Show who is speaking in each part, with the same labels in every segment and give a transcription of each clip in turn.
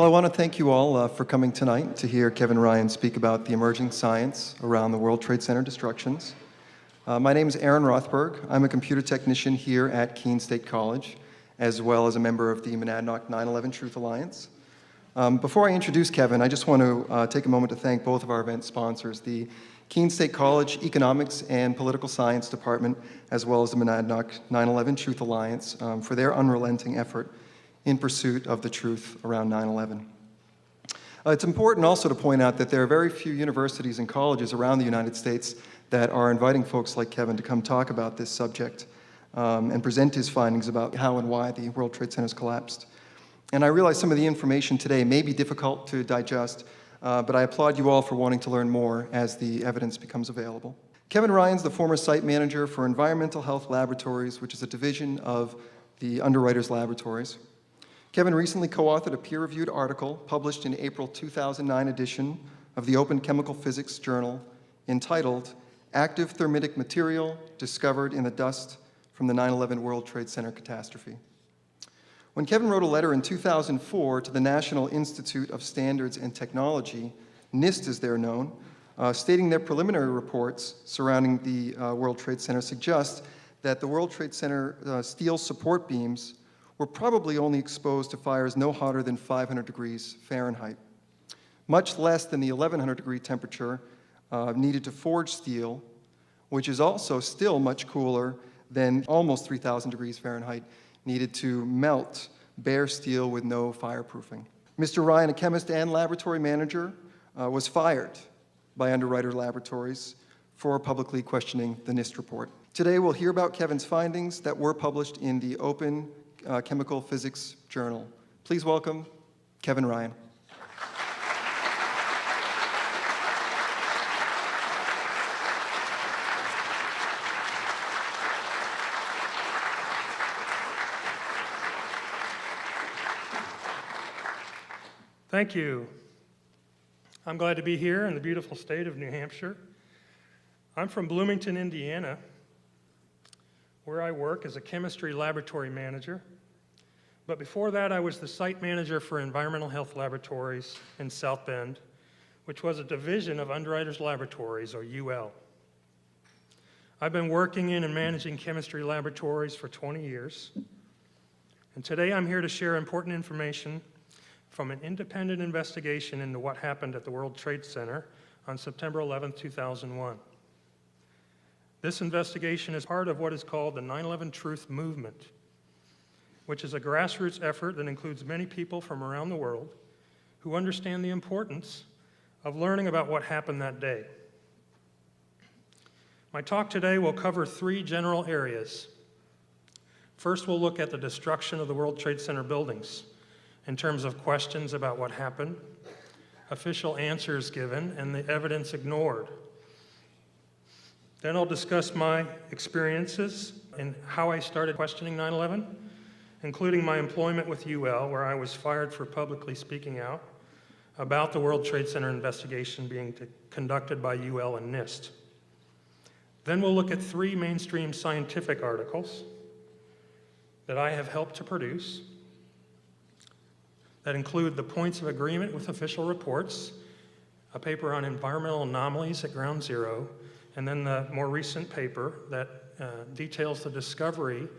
Speaker 1: Well, I want to thank you all for coming tonight to hear Kevin Ryan speak about the emerging science around the World Trade Center destructions. My name is Aaron Rothberg. I'm a computer technician here at Keene State College, as well as a member of the Monadnock 9/11 Truth Alliance. Before I introduce Kevin, I just want to take a moment to thank both of our event sponsors, the Keene State College Economics and Political Science Department, as well as the Monadnock 9/11 Truth Alliance, for their unrelenting effort in pursuit of the truth around 9/11. It's important also to point out that there are very few universities and colleges around the United States that are inviting folks like Kevin to come talk about this subject and present his findings about how and why the World Trade Centers collapsed. And I realize some of the information today may be difficult to digest, but I applaud you all for wanting to learn more as the evidence becomes available. Kevin Ryan's the former site manager for Environmental Health Laboratories, which is a division of the Underwriters Laboratories. Kevin recently co-authored a peer-reviewed article published in April 2009 edition of the Open Chemical Physics Journal entitled Active Thermitic Material Discovered in the Dust from the 9/11 World Trade Center Catastrophe. When Kevin wrote a letter in 2004 to the National Institute of Standards and Technology, NIST as they're known, stating their preliminary reports surrounding the World Trade Center suggest that the World Trade Center steel support beams were probably only exposed to fires no hotter than 500 degrees Fahrenheit, much less than the 1100 degree temperature needed to forge steel, which is also still much cooler than almost 3000 degrees Fahrenheit needed to melt bare steel with no fireproofing. Mr. Ryan, a chemist and laboratory manager, was fired by Underwriter Laboratories for publicly questioning the NIST report. Today we'll hear about Kevin's findings that were published in the Open Chemical Physics Journal. Please welcome Kevin Ryan.
Speaker 2: Thank you. I'm glad to be here in the beautiful state of New Hampshire. I'm from Bloomington, Indiana, where I work as a chemistry laboratory manager. But before that, I was the site manager for Environmental Health Laboratories in South Bend, which was a division of Underwriters Laboratories, or UL. I've been working in and managing chemistry laboratories for 20 years. And today I'm here to share important information from an independent investigation into what happened at the World Trade Center on September 11, 2001. This investigation is part of what is called the 9/11 Truth Movement, which is a grassroots effort that includes many people from around the world who understand the importance of learning about what happened that day. My talk today will cover three general areas. First, we'll look at the destruction of the World Trade Center buildings in terms of questions about what happened, official answers given, and the evidence ignored. Then I'll discuss my experiences and how I started questioning 9/11, including my employment with UL, where I was fired for publicly speaking out about the World Trade Center investigation being conducted by UL and NIST. Then we'll look at three mainstream scientific articles that I have helped to produce that include the points of agreement with official reports, a paper on environmental anomalies at Ground Zero, and then the more recent paper that details the discovery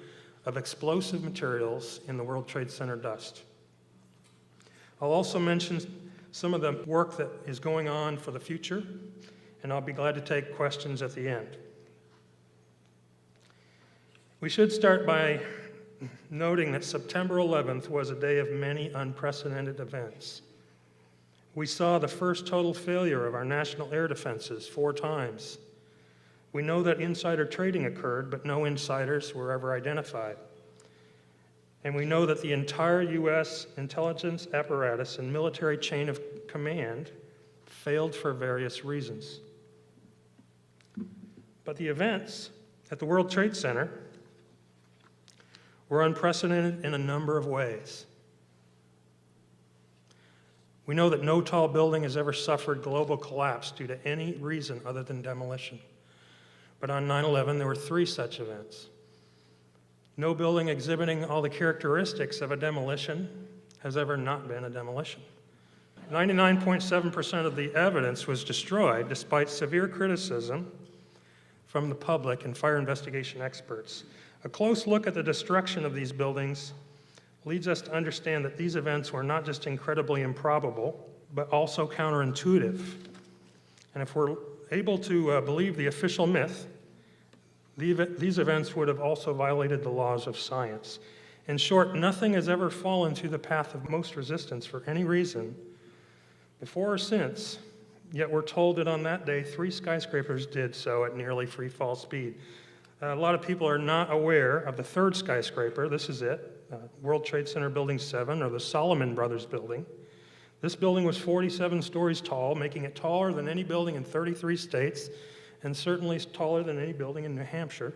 Speaker 2: of explosive materials in the World Trade Center dust. I'll also mention some of the work that is going on for the future, and I'll be glad to take questions at the end. We should start by noting that September 11th was a day of many unprecedented events. We saw the first total failure of our national air defenses 4 times. We know that insider trading occurred, but no insiders were ever identified. And we know that the entire U.S. intelligence apparatus and military chain of command failed for various reasons. But the events at the World Trade Center were unprecedented in a number of ways. We know that no tall building has ever suffered global collapse due to any reason other than demolition. But on 9/11, there were 3 such events. No building exhibiting all the characteristics of a demolition has ever not been a demolition. 99.7% of the evidence was destroyed despite severe criticism from the public and fire investigation experts. A close look at the destruction of these buildings leads us to understand that these events were not just incredibly improbable, but also counterintuitive. And if we're able to believe the official myth, these events would have also violated the laws of science. In short, nothing has ever fallen through the path of most resistance for any reason, before or since, yet we're told that on that day, 3 skyscrapers did so at nearly free fall speed. A lot of people are not aware of the 3rd skyscraper. This is it, World Trade Center Building 7, or the Solomon Brothers building. This building was 47 stories tall, making it taller than any building in 33 states, and certainly taller than any building in New Hampshire.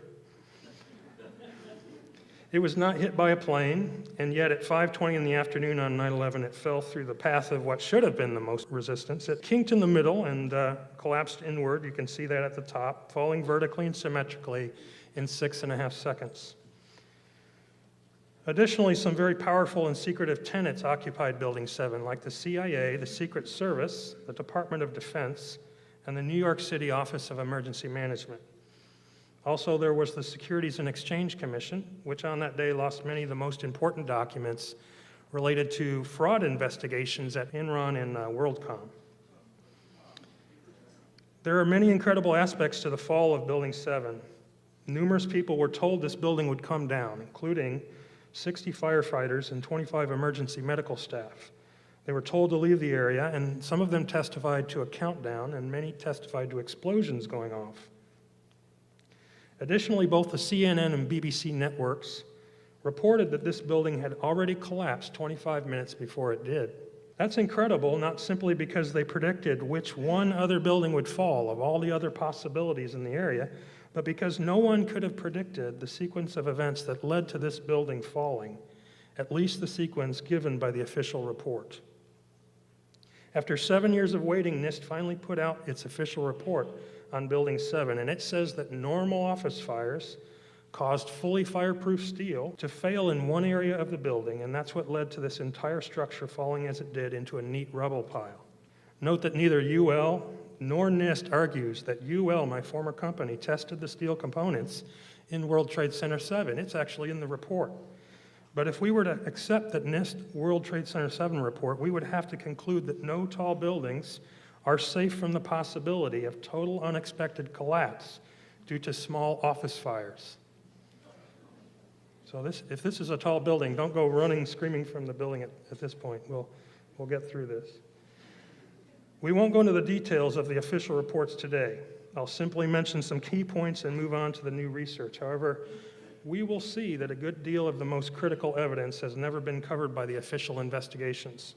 Speaker 2: It was not hit by a plane, and yet at 5:20 in the afternoon on 9/11, it fell through the path of what should have been the most resistance. It kinked in the middle and collapsed inward. You can see that at the top, falling vertically and symmetrically in 6.5 seconds. Additionally, some very powerful and secretive tenants occupied Building 7, like the CIA, the Secret Service, the Department of Defense, and the New York City Office of Emergency Management. Also, there was the Securities and Exchange Commission, which on that day lost many of the most important documents related to fraud investigations at Enron and WorldCom. There are many incredible aspects to the fall of Building 7. Numerous people were told this building would come down, including 60 firefighters and 25 emergency medical staff. They were told to leave the area, and some of them testified to a countdown, and many testified to explosions going off. Additionally, both the CNN and BBC networks reported that this building had already collapsed 25 minutes before it did. That's incredible, not simply because they predicted which one other building would fall of all the other possibilities in the area, but because no one could have predicted the sequence of events that led to this building falling, at least the sequence given by the official report. After 7 years of waiting, NIST finally put out its official report on Building 7, and it says that normal office fires caused fully fireproof steel to fail in one area of the building, and that's what led to this entire structure falling as it did into a neat rubble pile. Note that neither UL nor NIST argues that UL, my former company, tested the steel components in World Trade Center 7. It's actually in the report. But if we were to accept that NIST World Trade Center 7 report, we would have to conclude that no tall buildings are safe from the possibility of total unexpected collapse due to small office fires. So if this is a tall building, don't go running, screaming from the building at this point. We'll get through this. We won't go into the details of the official reports today. I'll simply mention some key points and move on to the new research. However, we will see that a good deal of the most critical evidence has never been covered by the official investigations.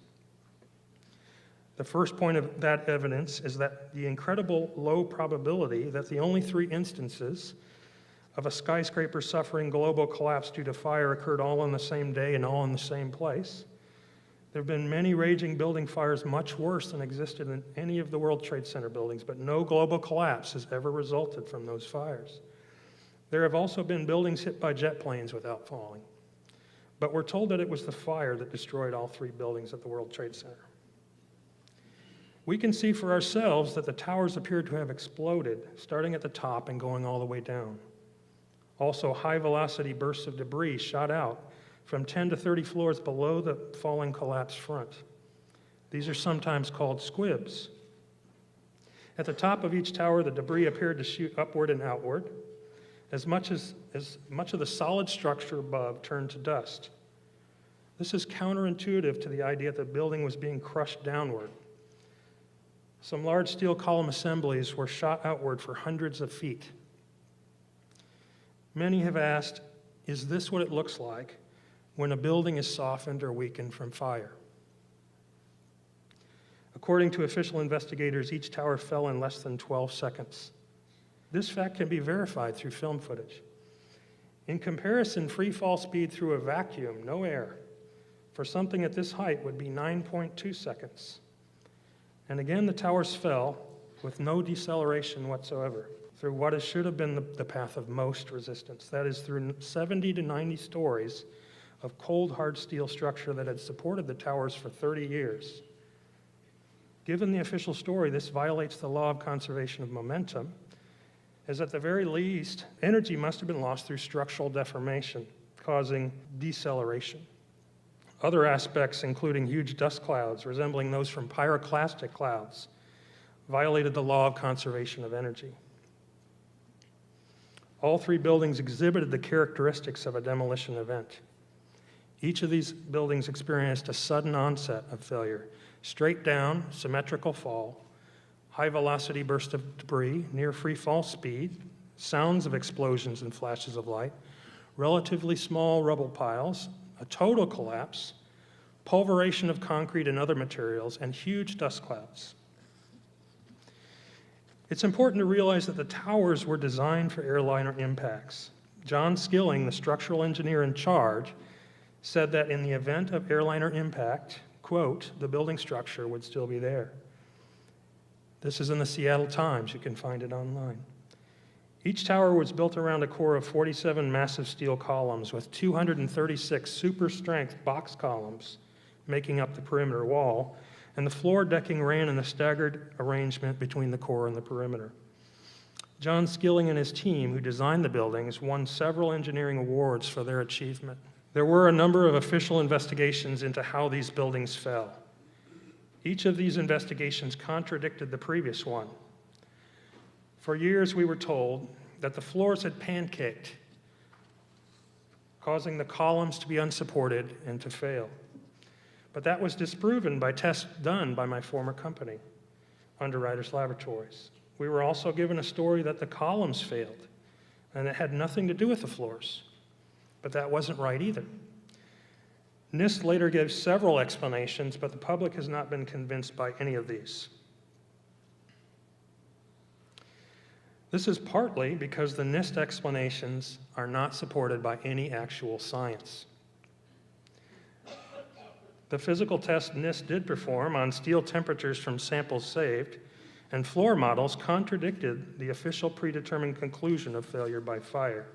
Speaker 2: The first point of that evidence is that the incredible low probability that the only 3 instances of a skyscraper suffering global collapse due to fire occurred all on the same day and all in the same place. There have been many raging building fires much worse than existed in any of the World Trade Center buildings, but no global collapse has ever resulted from those fires. There have also been buildings hit by jet planes without falling, but we're told that it was the fire that destroyed all 3 buildings at the World Trade Center. We can see for ourselves that the towers appeared to have exploded, starting at the top and going all the way down. Also, high-velocity bursts of debris shot out from 10 to 30 floors below the falling collapse front. These are sometimes called squibs. At the top of each tower, the debris appeared to shoot upward and outward, as much of the solid structure above turned to dust. This is counterintuitive to the idea that the building was being crushed downward. Some large steel column assemblies were shot outward for hundreds of feet. Many have asked, is this what it looks like when a building is softened or weakened from fire? According to official investigators, each tower fell in less than 12 seconds. This fact can be verified through film footage. In comparison, free fall speed through a vacuum, no air, for something at this height would be 9.2 seconds. And again, the towers fell with no deceleration whatsoever through what should have been the path of most resistance. That is, through 70 to 90 stories of cold, hard steel structure that had supported the towers for 30 years. Given the official story, this violates the law of conservation of momentum, as at the very least, energy must have been lost through structural deformation, causing deceleration. Other aspects, including huge dust clouds resembling those from pyroclastic clouds, violated the law of conservation of energy. All three buildings exhibited the characteristics of a demolition event. Each of these buildings experienced a sudden onset of failure, straight down, symmetrical fall, high velocity burst of debris, near free fall speed, sounds of explosions and flashes of light, relatively small rubble piles, a total collapse, pulverization of concrete and other materials, and huge dust clouds. It's important to realize that the towers were designed for airliner impacts. John Skilling, the structural engineer in charge, said that in the event of airliner impact, quote, the building structure would still be there. This is in the Seattle Times. You can find it online. Each tower was built around a core of 47 massive steel columns with 236 super-strength box columns making up the perimeter wall, and the floor decking ran in a staggered arrangement between the core and the perimeter. John Skilling and his team, who designed the buildings, won several engineering awards for their achievement. There were a number of official investigations into how these buildings fell. Each of these investigations contradicted the previous one. For years, we were told that the floors had pancaked, causing the columns to be unsupported and to fail. But that was disproven by tests done by my former company, Underwriters Laboratories. We were also given a story that the columns failed, and it had nothing to do with the floors. But that wasn't right either. NIST later gave several explanations, but the public has not been convinced by any of these. This is partly because the NIST explanations are not supported by any actual science. The physical test NIST did perform on steel temperatures from samples saved and floor models contradicted the official predetermined conclusion of failure by fire.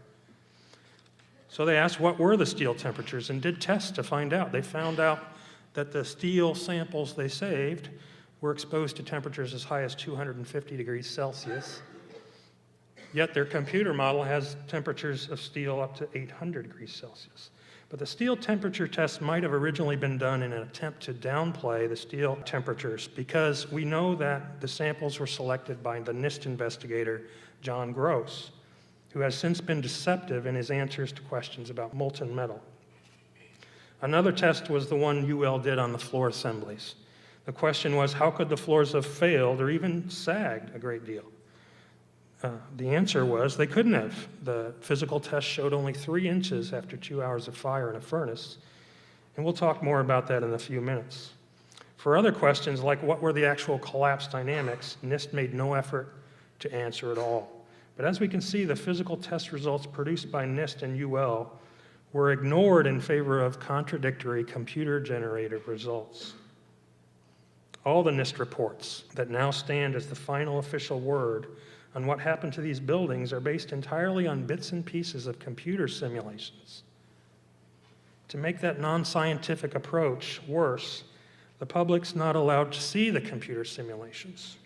Speaker 2: So they asked what were the steel temperatures and did tests to find out. They found out that the steel samples they saved were exposed to temperatures as high as 250 degrees Celsius. Yet their computer model has temperatures of steel up to 800 degrees Celsius. But the steel temperature test might have originally been done in an attempt to downplay the steel temperatures because we know that the samples were selected by the NIST investigator, John Gross, who has since been deceptive in his answers to questions about molten metal. Another test was the one UL did on the floor assemblies. The question was, how could the floors have failed or even sagged a great deal? The answer was they couldn't have. The physical test showed only 3 inches after 2 hours of fire in a furnace, and we'll talk more about that in a few minutes. For other questions, like what were the actual collapse dynamics, NIST made no effort to answer at all. But as we can see, the physical test results produced by NIST and UL were ignored in favor of contradictory computer-generated results. All the NIST reports that now stand as the final official word on what happened to these buildings are based entirely on bits and pieces of computer simulations. To make that non-scientific approach worse, the public's not allowed to see the computer simulations.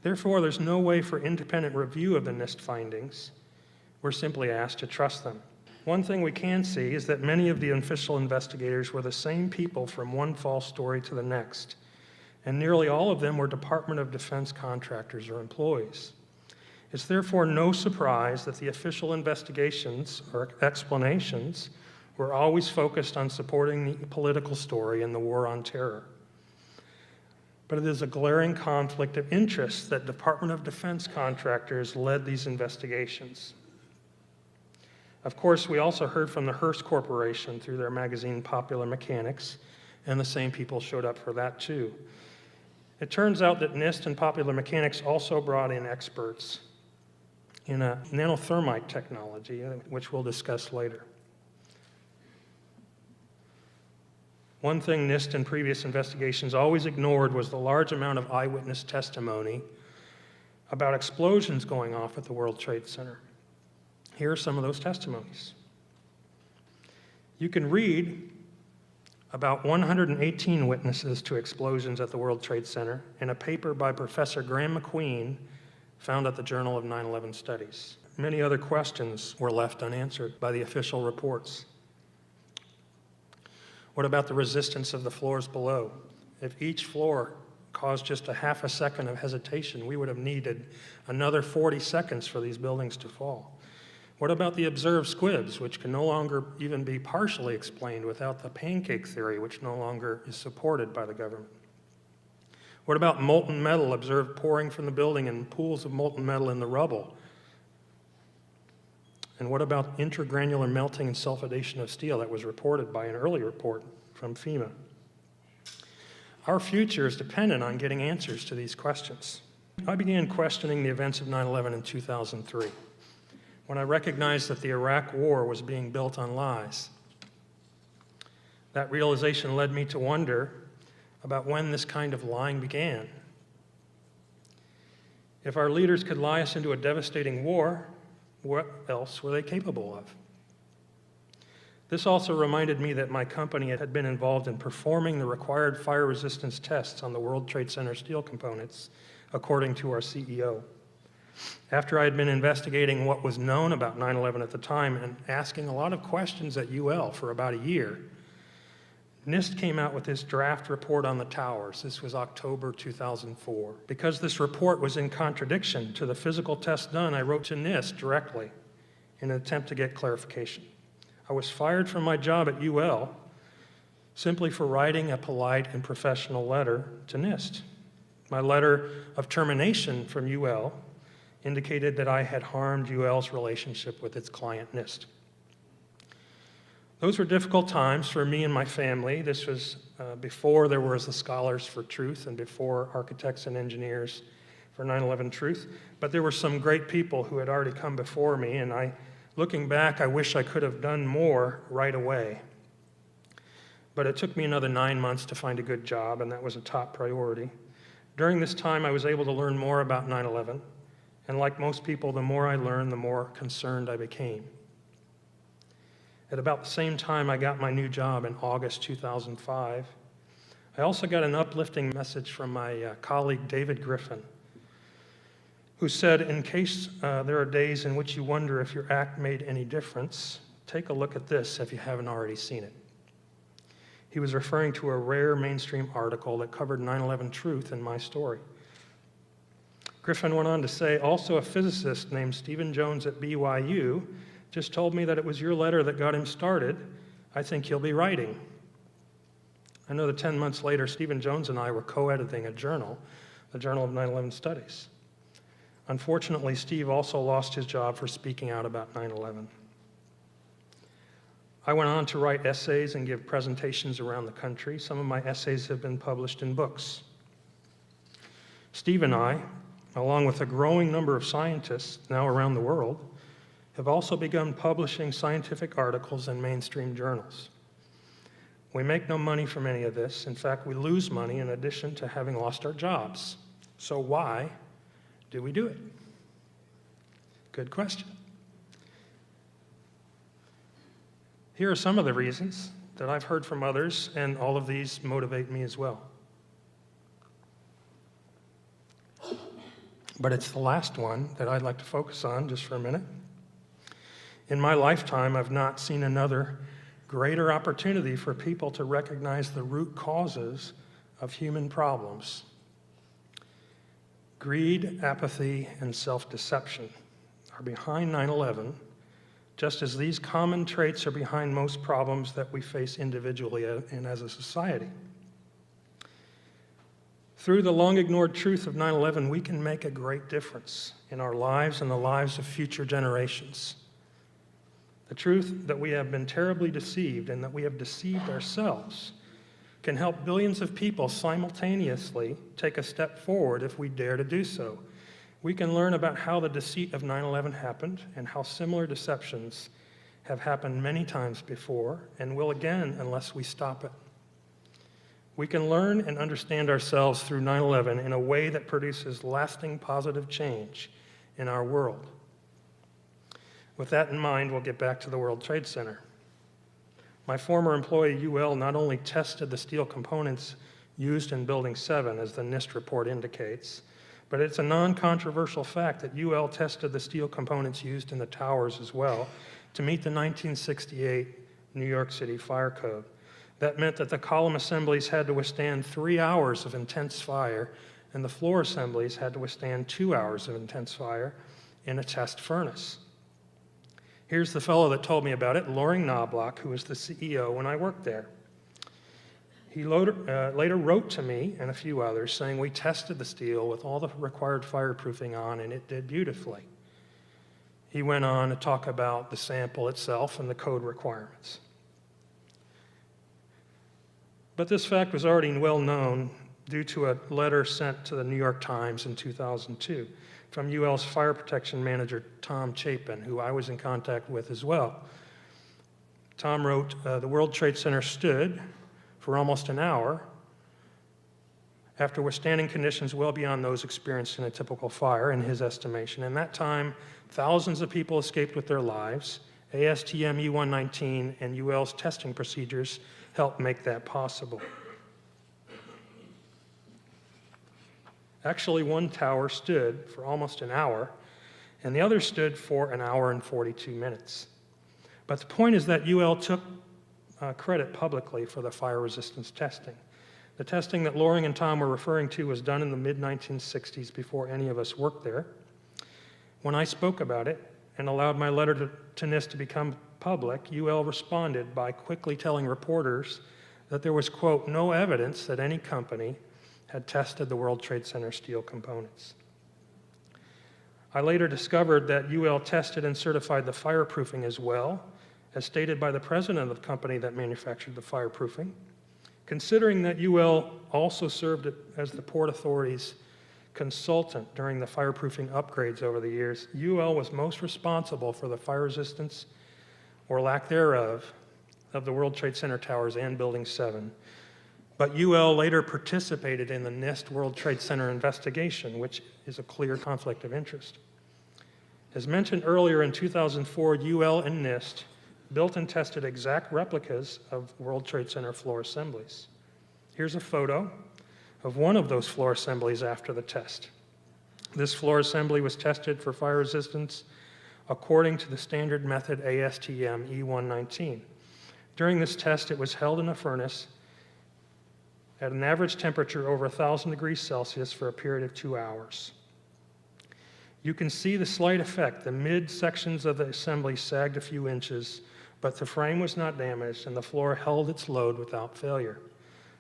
Speaker 2: Therefore, there's no way for independent review of the NIST findings. We're simply asked to trust them. One thing we can see is that many of the official investigators were the same people from one false story to the next, and nearly all of them were Department of Defense contractors or employees. It's therefore no surprise that the official investigations or explanations were always focused on supporting the political story and the war on terror. But it is a glaring conflict of interest that Department of Defense contractors led these investigations. Of course, we also heard from the Hearst Corporation through their magazine Popular Mechanics, and the same people showed up for that too. It turns out that NIST and Popular Mechanics also brought in experts in a nanothermite technology, which we'll discuss later. One thing NIST and previous investigations always ignored was the large amount of eyewitness testimony about explosions going off at the World Trade Center. Here are some of those testimonies. You can read about 118 witnesses to explosions at the World Trade Center, and a paper by Professor Graham McQueen found at the Journal of 9/11 Studies. Many other questions were left unanswered by the official reports. What about the resistance of the floors below? If each floor caused just a half a second of hesitation, we would have needed another 40 seconds for these buildings to fall. What about the observed squibs, which can no longer even be partially explained without the pancake theory, which no longer is supported by the government? What about molten metal observed pouring from the building and pools of molten metal in the rubble? And what about intergranular melting and sulfidation of steel that was reported by an early report from FEMA? Our future is dependent on getting answers to these questions. I began questioning the events of 9/11 in 2003, when I recognized that the Iraq War was being built on lies. That realization led me to wonder about when this kind of lying began. If our leaders could lie us into a devastating war, what else were they capable of? This also reminded me that my company had been involved in performing the required fire resistance tests on the World Trade Center steel components, according to our CEO. After I had been investigating what was known about 9/11 at the time and asking a lot of questions at UL for about a year, NIST came out with this draft report on the towers. This was October 2004. Because this report was in contradiction to the physical tests done, I wrote to NIST directly in an attempt to get clarification. I was fired from my job at UL simply for writing a polite and professional letter to NIST. My letter of termination from UL indicated that I had harmed UL's relationship with its client, NIST. Those were difficult times for me and my family. This was before there was the Scholars for Truth and before Architects and Engineers for 9/11 Truth. But there were some great people who had already come before me, and looking back, I wish I could have done more right away. But it took me another 9 months to find a good job, and that was a top priority. During this time, I was able to learn more about 9/11, and like most people, the more I learned, the more concerned I became. At about the same time I got my new job in August 2005, I also got an uplifting message from my colleague David Griffin, who said, in case there are days in which you wonder if your act made any difference, take a look at this if you haven't already seen it. He was referring to a rare mainstream article that covered 9/11 truth in my story. Griffin went on to say, also a physicist named Stephen Jones at BYU just told me that it was your letter that got him started. I think he'll be writing. I know that 10 months later, Stephen Jones and I were co-editing a journal, the Journal of 9/11 Studies. Unfortunately, Steve also lost his job for speaking out about 9/11. I went on to write essays and give presentations around the country. Some of my essays have been published in books. Steve and I, along with a growing number of scientists now around the world, have also begun publishing scientific articles in mainstream journals. We make no money from any of this. In fact, we lose money in addition to having lost our jobs. So why do we do it? Good question. Here are some of the reasons that I've heard from others, and all of these motivate me as well. But it's the last one that I'd like to focus on just for a minute. In my lifetime, I've not seen another greater opportunity for people to recognize the root causes of human problems. Greed, apathy, and self-deception are behind 9/11, just as these common traits are behind most problems that we face individually and as a society. Through the long-ignored truth of 9/11, we can make a great difference in our lives and the lives of future generations. The truth that we have been terribly deceived and that we have deceived ourselves can help billions of people simultaneously take a step forward if we dare to do so. We can learn about how the deceit of 9/11 happened and how similar deceptions have happened many times before and will again unless we stop it. We can learn and understand ourselves through 9/11 in a way that produces lasting positive change in our world. With that in mind, we'll get back to the World Trade Center. My former employee, UL, not only tested the steel components used in Building 7, as the NIST report indicates, but it's a non-controversial fact that UL tested the steel components used in the towers as well to meet the 1968 New York City Fire Code. That meant that the column assemblies had to withstand 3 hours of intense fire, and the floor assemblies had to withstand 2 hours of intense fire in a test furnace. Here's the fellow that told me about it, Loring Knobloch, who was the CEO when I worked there. He later wrote to me and a few others saying, "We tested the steel with all the required fireproofing on, and it did beautifully." He went on to talk about the sample itself and the code requirements. But this fact was already well known due to a letter sent to the New York Times in 2002 from UL's fire protection manager, Tom Chapin, who I was in contact with as well. Tom wrote, "The World Trade Center stood for almost an hour after withstanding conditions well beyond those experienced in a typical fire, in his estimation. In that time, thousands of people escaped with their lives. ASTM E119 and UL's testing procedures helped make that possible." Actually, one tower stood for almost an hour, and the other stood for an hour and 42 minutes. But the point is that UL took credit publicly for the fire resistance testing. The testing that Loring and Tom were referring to was done in the mid-1960s before any of us worked there. When I spoke about it and allowed my letter to NIST to become public, UL responded by quickly telling reporters that there was, quote, "no evidence that any company had tested the World Trade Center steel components." I later discovered that UL tested and certified the fireproofing as well, as stated by the president of the company that manufactured the fireproofing. Considering that UL also served as the Port Authority's consultant during the fireproofing upgrades over the years, UL was most responsible for the fire resistance, or lack thereof, of the World Trade Center towers and Building 7. But UL later participated in the NIST World Trade Center investigation, which is a clear conflict of interest. As mentioned earlier, in 2004, UL and NIST built and tested exact replicas of World Trade Center floor assemblies. Here's a photo of one of those floor assemblies after the test. This floor assembly was tested for fire resistance according to the standard method ASTM E119. During this test, it was held in a furnace at an average temperature over 1,000 degrees Celsius for a period of 2 hours. You can see the slight effect. The mid-sections of the assembly sagged a few inches, but the frame was not damaged and the floor held its load without failure.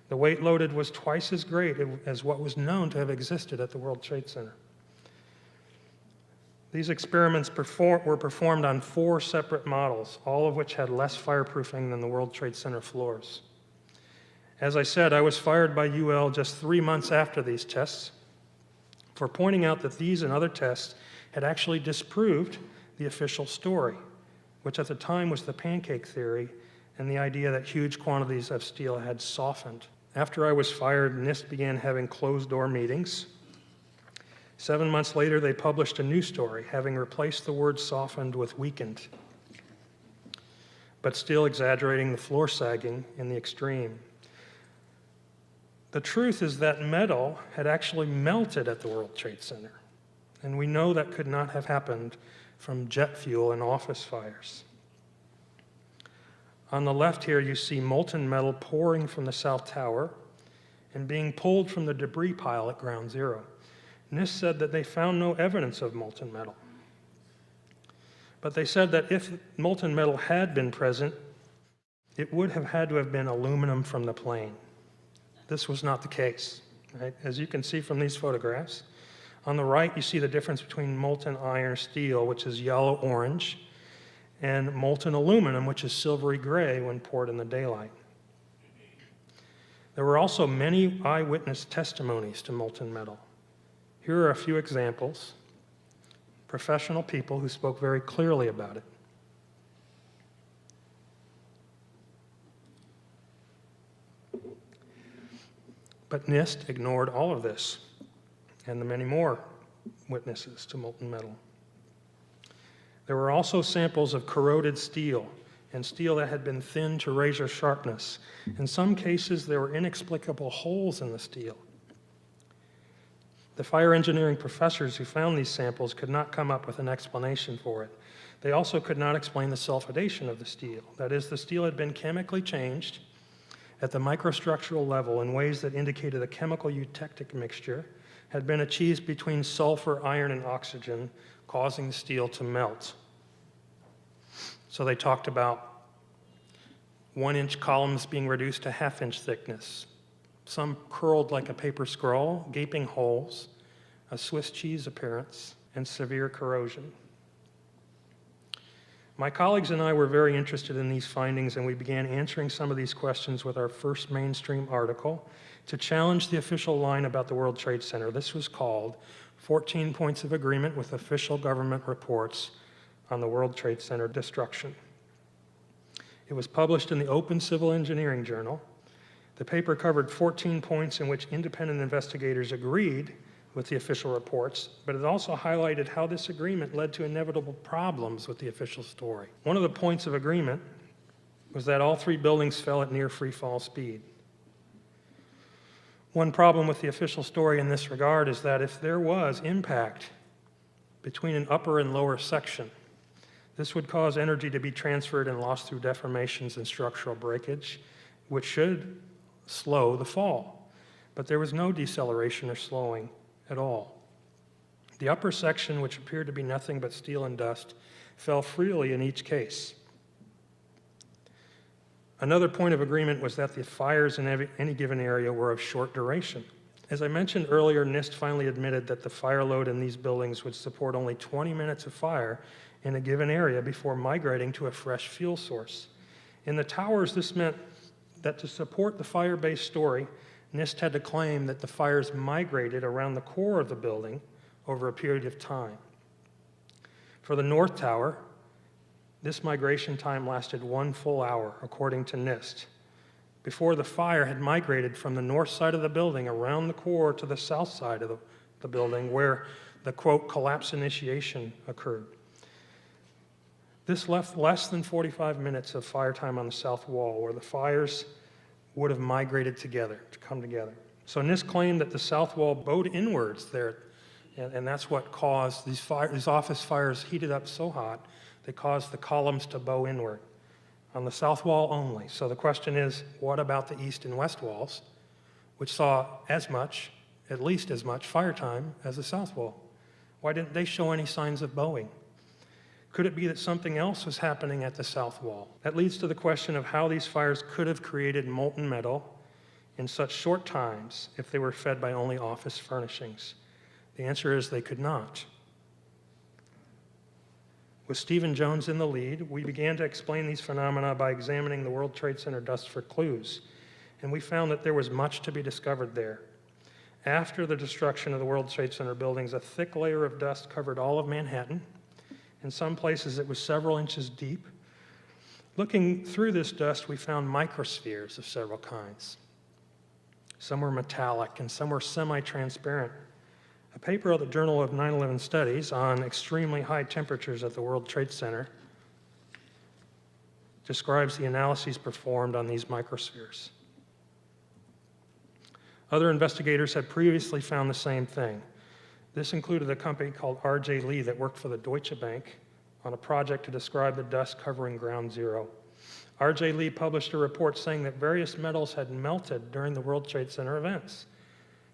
Speaker 2: The weight loaded was twice as great as what was known to have existed at the World Trade Center. These experiments were performed on 4 separate models, all of which had less fireproofing than the World Trade Center floors. As I said, I was fired by UL just 3 months after these tests for pointing out that these and other tests had actually disproved the official story, which at the time was the pancake theory and the idea that huge quantities of steel had softened. After I was fired, NIST began having closed-door meetings. 7 months later, they published a new story, having replaced the word softened with weakened, but still exaggerating the floor sagging in the extreme. The truth is that metal had actually melted at the World Trade Center, and we know that could not have happened from jet fuel and office fires. On the left here, you see molten metal pouring from the South Tower and being pulled from the debris pile at Ground Zero. NIST said that they found no evidence of molten metal. But they said that if molten metal had been present, it would have had to have been aluminum from the plane. This was not the case, right? As you can see from these photographs, on the right you see the difference between molten iron steel, which is yellow-orange, and molten aluminum, which is silvery gray when poured in the daylight. There were also many eyewitness testimonies to molten metal. Here are a few examples, professional people who spoke very clearly about it. But NIST ignored all of this and the many more witnesses to molten metal. There were also samples of corroded steel and steel that had been thinned to razor sharpness. In some cases, there were inexplicable holes in the steel. The fire engineering professors who found these samples could not come up with an explanation for it. They also could not explain the sulfidation of the steel. That is, the steel had been chemically changed at the microstructural level in ways that indicated a chemical eutectic mixture had been achieved between sulfur, iron, and oxygen, causing the steel to melt. So they talked about 1-inch columns being reduced to half-inch thickness, some curled like a paper scroll, gaping holes, a Swiss cheese appearance, and severe corrosion. My colleagues and I were very interested in these findings, and we began answering some of these questions with our first mainstream article to challenge the official line about the World Trade Center. This was called 14 Points of Agreement with Official Government Reports on the World Trade Center Destruction. It was published in the Open Civil Engineering Journal. The paper covered 14 points in which independent investigators agreed with the official reports, but it also highlighted how this agreement led to inevitable problems with the official story. One of the points of agreement was that all 3 buildings fell at near free fall speed. One problem with the official story in this regard is that if there was impact between an upper and lower section, this would cause energy to be transferred and lost through deformations and structural breakage, which should slow the fall. But there was no deceleration or slowing at all. The upper section, which appeared to be nothing but steel and dust, fell freely in each case. Another point of agreement was that the fires in any given area were of short duration. As I mentioned earlier, NIST finally admitted that the fire load in these buildings would support only 20 minutes of fire in a given area before migrating to a fresh fuel source. In the towers, this meant that to support the fire-based story, NIST had to claim that the fires migrated around the core of the building over a period of time. For the North Tower, this migration time lasted 1 full hour, according to NIST, before the fire had migrated from the north side of the building around the core to the south side of the building, where the, quote, collapse initiation occurred. This left less than 45 minutes of fire time on the south wall, where the fires would have migrated together, to come together. So NIST claimed that the south wall bowed inwards there, and that's what caused these office fires heated up so hot, they caused the columns to bow inward on the south wall only. So the question is, what about the east and west walls, which saw as much, at least as much, fire time as the south wall? Why didn't they show any signs of bowing? Could it be that something else was happening at the south wall? That leads to the question of how these fires could have created molten metal in such short times if they were fed by only office furnishings. The answer is they could not. With Stephen Jones in the lead, we began to explain these phenomena by examining the World Trade Center dust for clues, and we found that there was much to be discovered there. After the destruction of the World Trade Center buildings, a thick layer of dust covered all of Manhattan. In some places, it was several inches deep. Looking through this dust, we found microspheres of several kinds. Some were metallic and some were semi-transparent. A paper of the Journal of 911 Studies on extremely high temperatures at the World Trade Center describes the analyses performed on these microspheres. Other investigators had previously found the same thing. This included a company called R.J. Lee that worked for the Deutsche Bank on a project to describe the dust covering Ground Zero. R.J. Lee published a report saying that various metals had melted during the World Trade Center events,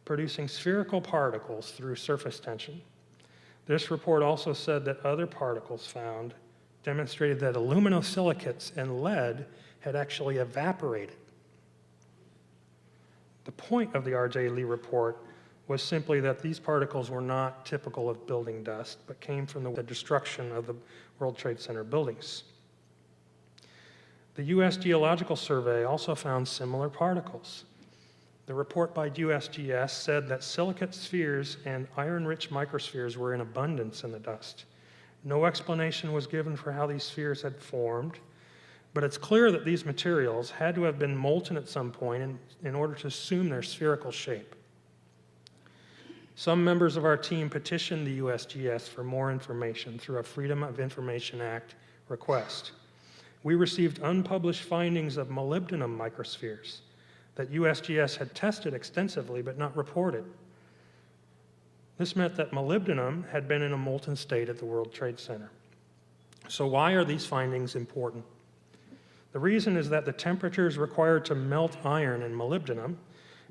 Speaker 2: producing spherical particles through surface tension. This report also said that other particles found demonstrated that aluminosilicates and lead had actually evaporated. The point of the R.J. Lee report was simply that these particles were not typical of building dust, but came from the destruction of the World Trade Center buildings. The U.S. Geological Survey also found similar particles. The report by USGS said that silicate spheres and iron-rich microspheres were in abundance in the dust. No explanation was given for how these spheres had formed, but it's clear that these materials had to have been molten at some point in order to assume their spherical shape. Some members of our team petitioned the USGS for more information through a Freedom of Information Act request. We received unpublished findings of molybdenum microspheres that USGS had tested extensively but not reported. This meant that molybdenum had been in a molten state at the World Trade Center. So why are these findings important? The reason is that the temperatures required to melt iron and molybdenum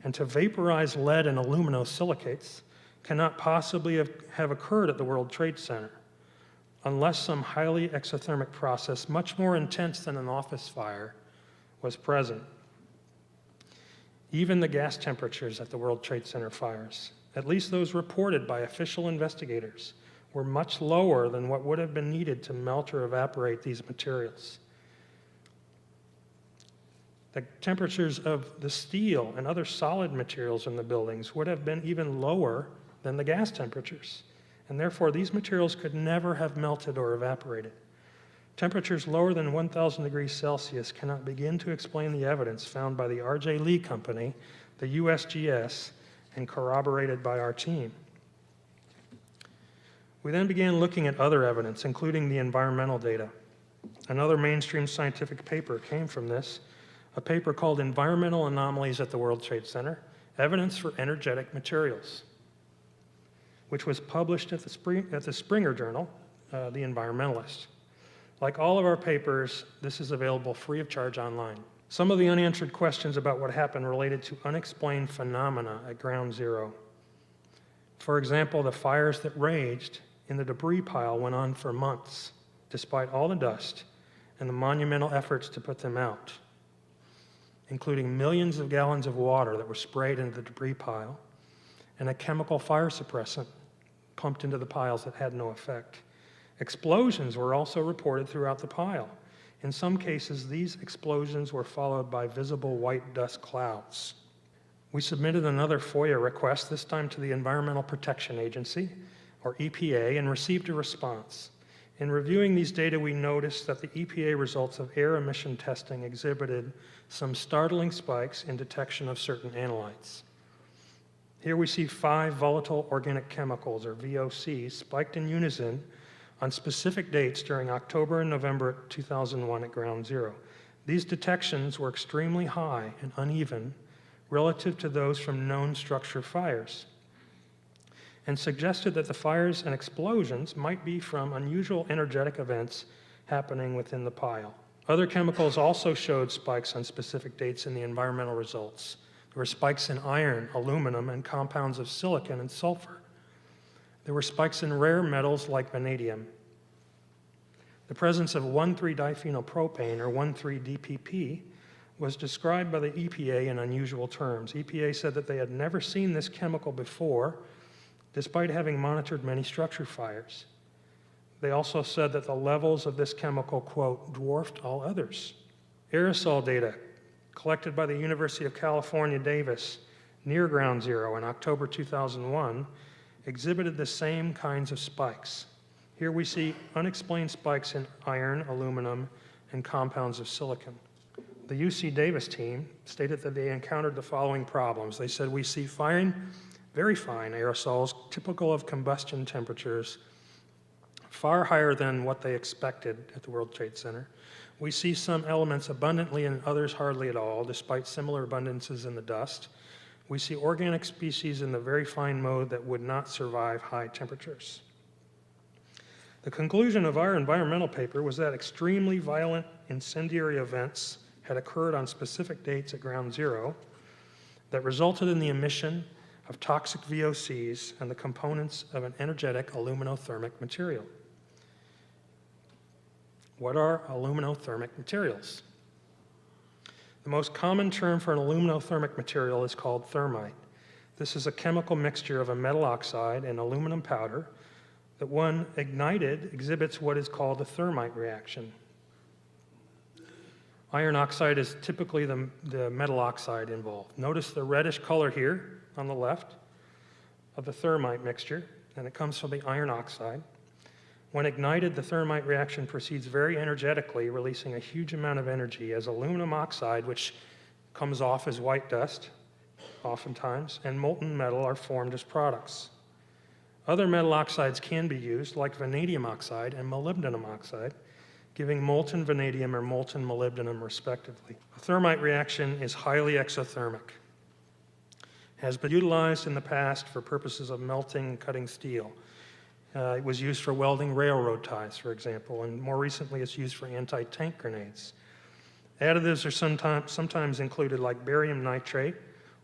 Speaker 2: and to vaporize lead and aluminosilicates cannot possibly have occurred at the World Trade Center unless some highly exothermic process, much more intense than an office fire, was present. Even the gas temperatures at the World Trade Center fires, at least those reported by official investigators, were much lower than what would have been needed to melt or evaporate these materials. The temperatures of the steel and other solid materials in the buildings would have been even lower than the gas temperatures, and therefore these materials could never have melted or evaporated. Temperatures lower than 1,000 degrees Celsius cannot begin to explain the evidence found by the R.J. Lee Company, the USGS, and corroborated by our team. We then began looking at other evidence, including the environmental data. Another mainstream scientific paper came from this, a paper called Environmental Anomalies at the World Trade Center, Evidence for Energetic Materials, which was published at the Springer Journal, The Environmentalist. Like all of our papers, this is available free of charge online. Some of the unanswered questions about what happened related to unexplained phenomena at Ground Zero. For example, the fires that raged in the debris pile went on for months, despite all the dust and the monumental efforts to put them out, including millions of gallons of water that were sprayed into the debris pile and a chemical fire suppressant pumped into the piles that had no effect. Explosions were also reported throughout the pile. In some cases, these explosions were followed by visible white dust clouds. We submitted another FOIA request, this time to the Environmental Protection Agency, or EPA, and received a response. In reviewing these data, we noticed that the EPA results of air emission testing exhibited some startling spikes in detection of certain analytes. Here we see 5 volatile organic chemicals, or VOCs, spiked in unison on specific dates during October and November 2001 at Ground Zero. These detections were extremely high and uneven relative to those from known structure fires, and suggested that the fires and explosions might be from unusual energetic events happening within the pile. Other chemicals also showed spikes on specific dates in the environmental results. There were spikes in iron, aluminum, and compounds of silicon and sulfur. There were spikes in rare metals like vanadium. The presence of 1,3-diphenylpropane, or 1,3-DPP, was described by the EPA in unusual terms. EPA said that they had never seen this chemical before, despite having monitored many structure fires. They also said that the levels of this chemical, quote, dwarfed all others. Aerosol data collected by the University of California, Davis, near Ground Zero in October 2001, exhibited the same kinds of spikes. Here we see unexplained spikes in iron, aluminum, and compounds of silicon. The UC Davis team stated that they encountered the following problems. They said, we see very fine aerosols typical of combustion temperatures far higher than what they expected at the World Trade Center. We see some elements abundantly and others hardly at all, despite similar abundances in the dust. We see organic species in the very fine mode that would not survive high temperatures. The conclusion of our environmental paper was that extremely violent incendiary events had occurred on specific dates at Ground Zero that resulted in the emission of toxic VOCs and the components of an energetic aluminothermic material. What are aluminothermic materials? The most common term for an aluminothermic material is called thermite. This is a chemical mixture of a metal oxide and aluminum powder that, when ignited, exhibits what is called a thermite reaction. Iron oxide is typically the metal oxide involved. Notice the reddish color here on the left of the thermite mixture, and it comes from the iron oxide. When ignited, the thermite reaction proceeds very energetically, releasing a huge amount of energy as aluminum oxide, which comes off as white dust, oftentimes, and molten metal are formed as products. Other metal oxides can be used, like vanadium oxide and molybdenum oxide, giving molten vanadium or molten molybdenum, respectively. A thermite reaction is highly exothermic. Has been utilized in the past for purposes of melting and cutting steel. It was used for welding railroad ties, for example, and more recently it's used for anti-tank grenades. Additives are sometimes included like barium nitrate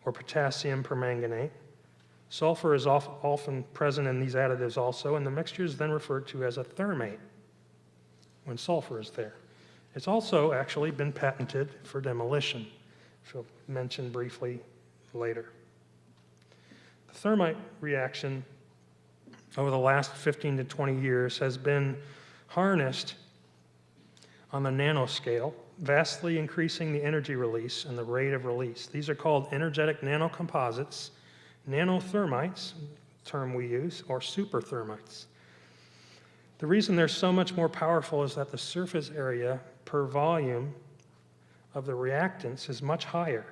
Speaker 2: or potassium permanganate. Sulfur is often present in these additives also, and the mixture is then referred to as a thermate when sulfur is there. It's also actually been patented for demolition, which I'll mention briefly later. The thermite reaction over the last 15 to 20 years has been harnessed on the nanoscale, vastly increasing the energy release and the rate of release. These are called energetic nanocomposites, nanothermites, term we use, or superthermites. The reason they're so much more powerful is that the surface area per volume of the reactants is much higher.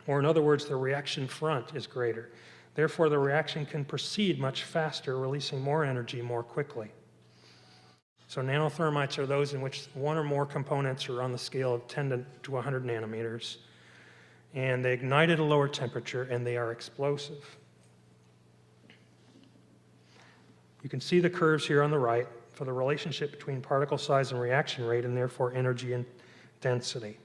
Speaker 2: Or in other words, the reaction front is greater. Therefore, the reaction can proceed much faster, releasing more energy more quickly. So nanothermites are those in which one or more components are on the scale of 10 to 100 nanometers, and they ignite at a lower temperature, and they are explosive. You can see the curves here on the right for the relationship between particle size and reaction rate, and therefore energy and density.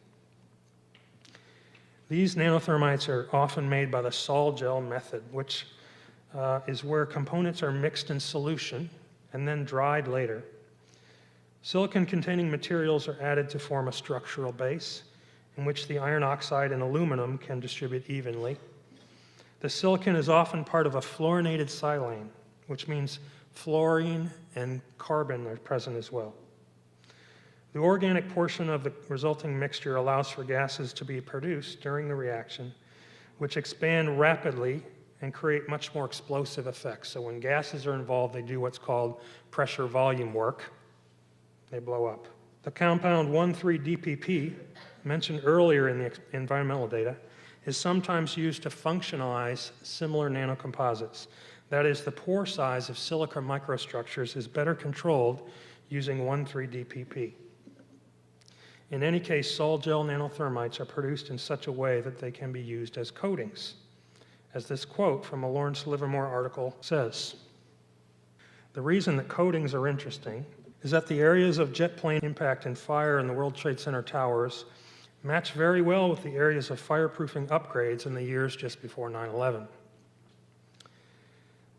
Speaker 2: These nanothermites are often made by the sol-gel method, which is where components are mixed in solution and then dried later. Silicon-containing materials are added to form a structural base in which the iron oxide and aluminum can distribute evenly. The silicon is often part of a fluorinated silane, which means fluorine and carbon are present as well. The organic portion of the resulting mixture allows for gases to be produced during the reaction, which expand rapidly and create much more explosive effects. So when gases are involved, they do what's called pressure volume work. They blow up. The compound 1,3-DPP, mentioned earlier in the environmental data, is sometimes used to functionalize similar nanocomposites. That is, the pore size of silica microstructures is better controlled using 1,3-DPP. In any case, sol-gel nanothermites are produced in such a way that they can be used as coatings, as this quote from a Lawrence Livermore article says. The reason that coatings are interesting is that the areas of jet plane impact and fire in the World Trade Center towers match very well with the areas of fireproofing upgrades in the years just before 9/11.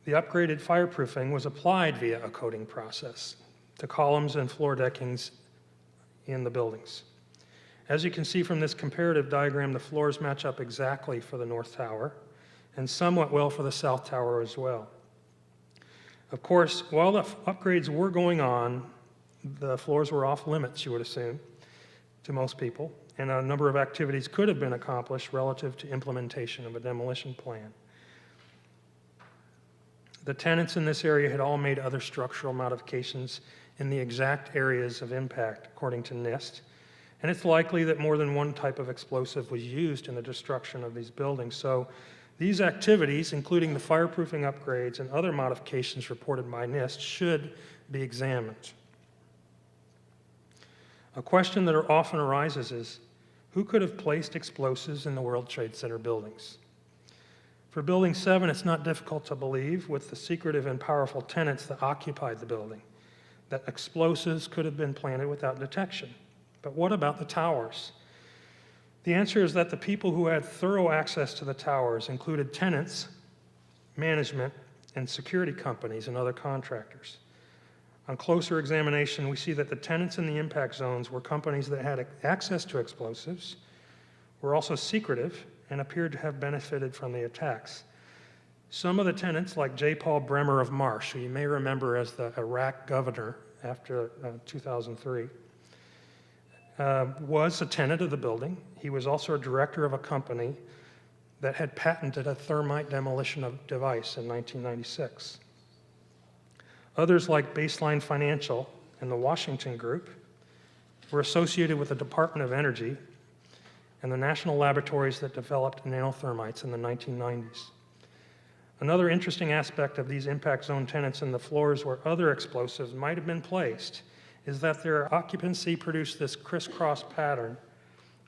Speaker 2: The upgraded fireproofing was applied via a coating process to columns and floor deckings in the buildings. As you can see from this comparative diagram, the floors match up exactly for the North Tower and somewhat well for the South Tower as well. Of course, while the upgrades were going on, the floors were off limits, you would assume, to most people, and a number of activities could have been accomplished relative to implementation of a demolition plan. The tenants in this area had all made other structural modifications in the exact areas of impact, according to NIST, and it's likely that more than one type of explosive was used in the destruction of these buildings. So these activities, including the fireproofing upgrades and other modifications reported by NIST, should be examined. A question that often arises is, who could have placed explosives in the World Trade Center buildings? For Building 7, it's not difficult to believe, with the secretive and powerful tenants that occupied the building, that explosives could have been planted without detection. But what about the towers? The answer is that the people who had thorough access to the towers included tenants, management, and security companies and other contractors. On closer examination, we see that the tenants in the impact zones were companies that had access to explosives, were also secretive, and appeared to have benefited from the attacks. Some of the tenants, like J. Paul Bremer of Marsh, who you may remember as the Iraq governor after 2003, was a tenant of the building. He was also a director of a company that had patented a thermite demolition device in 1996. Others, like Baseline Financial and the Washington Group, were associated with the Department of Energy and the national laboratories that developed nanothermites in the 1990s. Another interesting aspect of these impact zone tenants in the floors where other explosives might have been placed is that their occupancy produced this crisscross pattern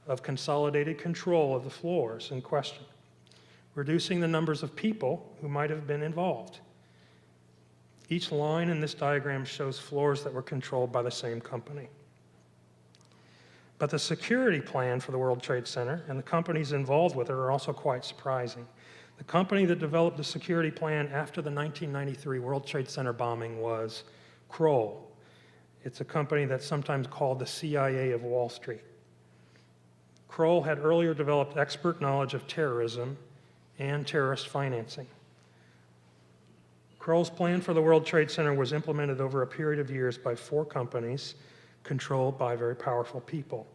Speaker 2: of consolidated control of the floors in question, reducing the numbers of people who might have been involved. Each line in this diagram shows floors that were controlled by the same company. But the security plan for the World Trade Center and the companies involved with it are also quite surprising. The company that developed the security plan after the 1993 World Trade Center bombing was Kroll. It's a company that's sometimes called the CIA of Wall Street. Kroll had earlier developed expert knowledge of terrorism and terrorist financing. Kroll's plan for the World Trade Center was implemented over a period of years by 4 companies controlled by very powerful people.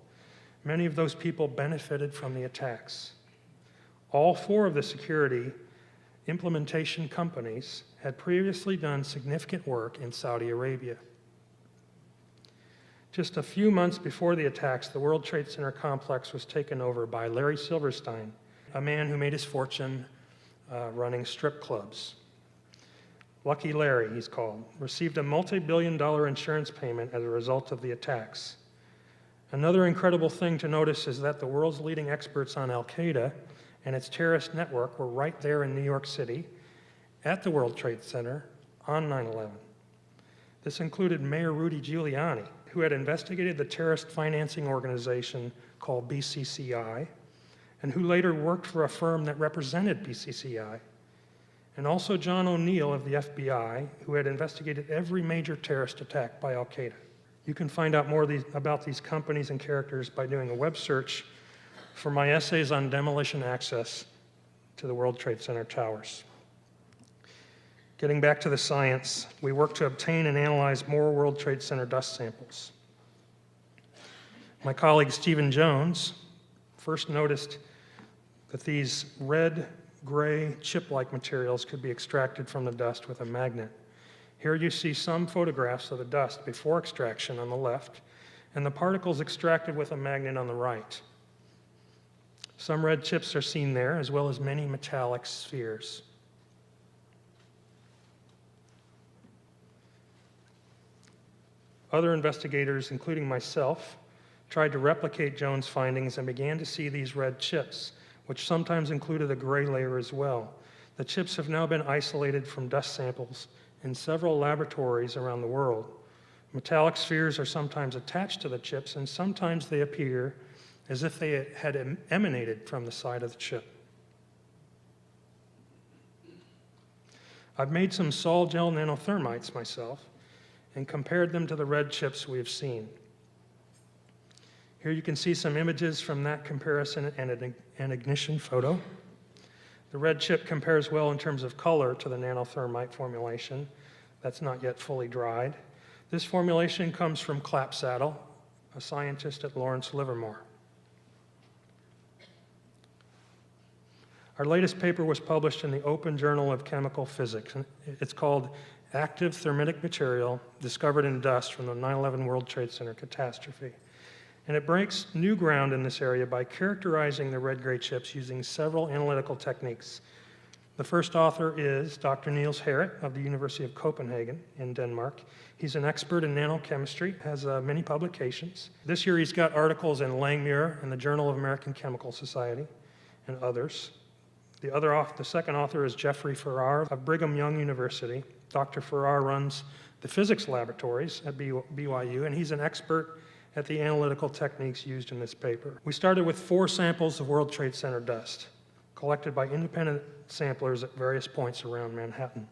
Speaker 2: Many of those people benefited from the attacks. All 4 of the security implementation companies had previously done significant work in Saudi Arabia. Just a few months before the attacks, the World Trade Center complex was taken over by Larry Silverstein, a man who made his fortune running strip clubs. Lucky Larry, he's called, received a multi-billion-dollar insurance payment as a result of the attacks. Another incredible thing to notice is that the world's leading experts on Al-Qaeda and its terrorist network were right there in New York City at the World Trade Center on 9/11. This included Mayor Rudy Giuliani, who had investigated the terrorist financing organization called BCCI, and who later worked for a firm that represented BCCI. And also John O'Neill of the FBI, who had investigated every major terrorist attack by Al-Qaeda. You can find out more about these companies and characters by doing a web search for my essays on demolition access to the World Trade Center towers. Getting back to the science, we worked to obtain and analyze more World Trade Center dust samples. My colleague Stephen Jones first noticed that these red, gray, chip-like materials could be extracted from the dust with a magnet. Here you see some photographs of the dust before extraction on the left, and the particles extracted with a magnet on the right. Some red chips are seen there, as well as many metallic spheres. Other investigators, including myself, tried to replicate Jones' findings and began to see these red chips, which sometimes included a gray layer as well. The chips have now been isolated from dust samples in several laboratories around the world. Metallic spheres are sometimes attached to the chips, and sometimes they appear as if they had emanated from the side of the chip. I've made some sol gel nanothermites myself and compared them to the red chips we have seen. Here you can see some images from that comparison and an ignition photo. The red chip compares well in terms of color to the nanothermite formulation. That's not yet fully dried. This formulation comes from Clapsaddle, a scientist at Lawrence Livermore. Our latest paper was published in the Open Journal of Chemical Physics. It's called Active Thermitic Material Discovered in Dust from the 9/11 World Trade Center Catastrophe. And it breaks new ground in this area by characterizing the red-gray chips using several analytical techniques. The first author is Dr. Niels Harrit of the University of Copenhagen in Denmark. He's an expert in nanochemistry, has many publications. This year he's got articles in Langmuir and the Journal of American Chemical Society and others. The second author is Jeffrey Farrar of Brigham Young University. Dr. Farrar runs the physics laboratories at BYU, and he's an expert at the analytical techniques used in this paper. We started with 4 samples of World Trade Center dust, collected by independent samplers at various points around Manhattan.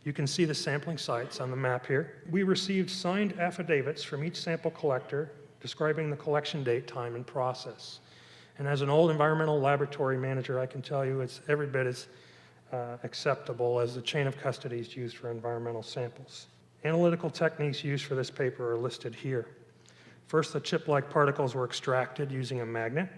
Speaker 2: You can see the sampling sites on the map here. We received signed affidavits from each sample collector describing the collection date, time, and process. And as an old environmental laboratory manager, I can tell you it's every bit as acceptable as the chain of custody is used for environmental samples. Analytical techniques used for this paper are listed here. First, the chip-like particles were extracted using a magnet.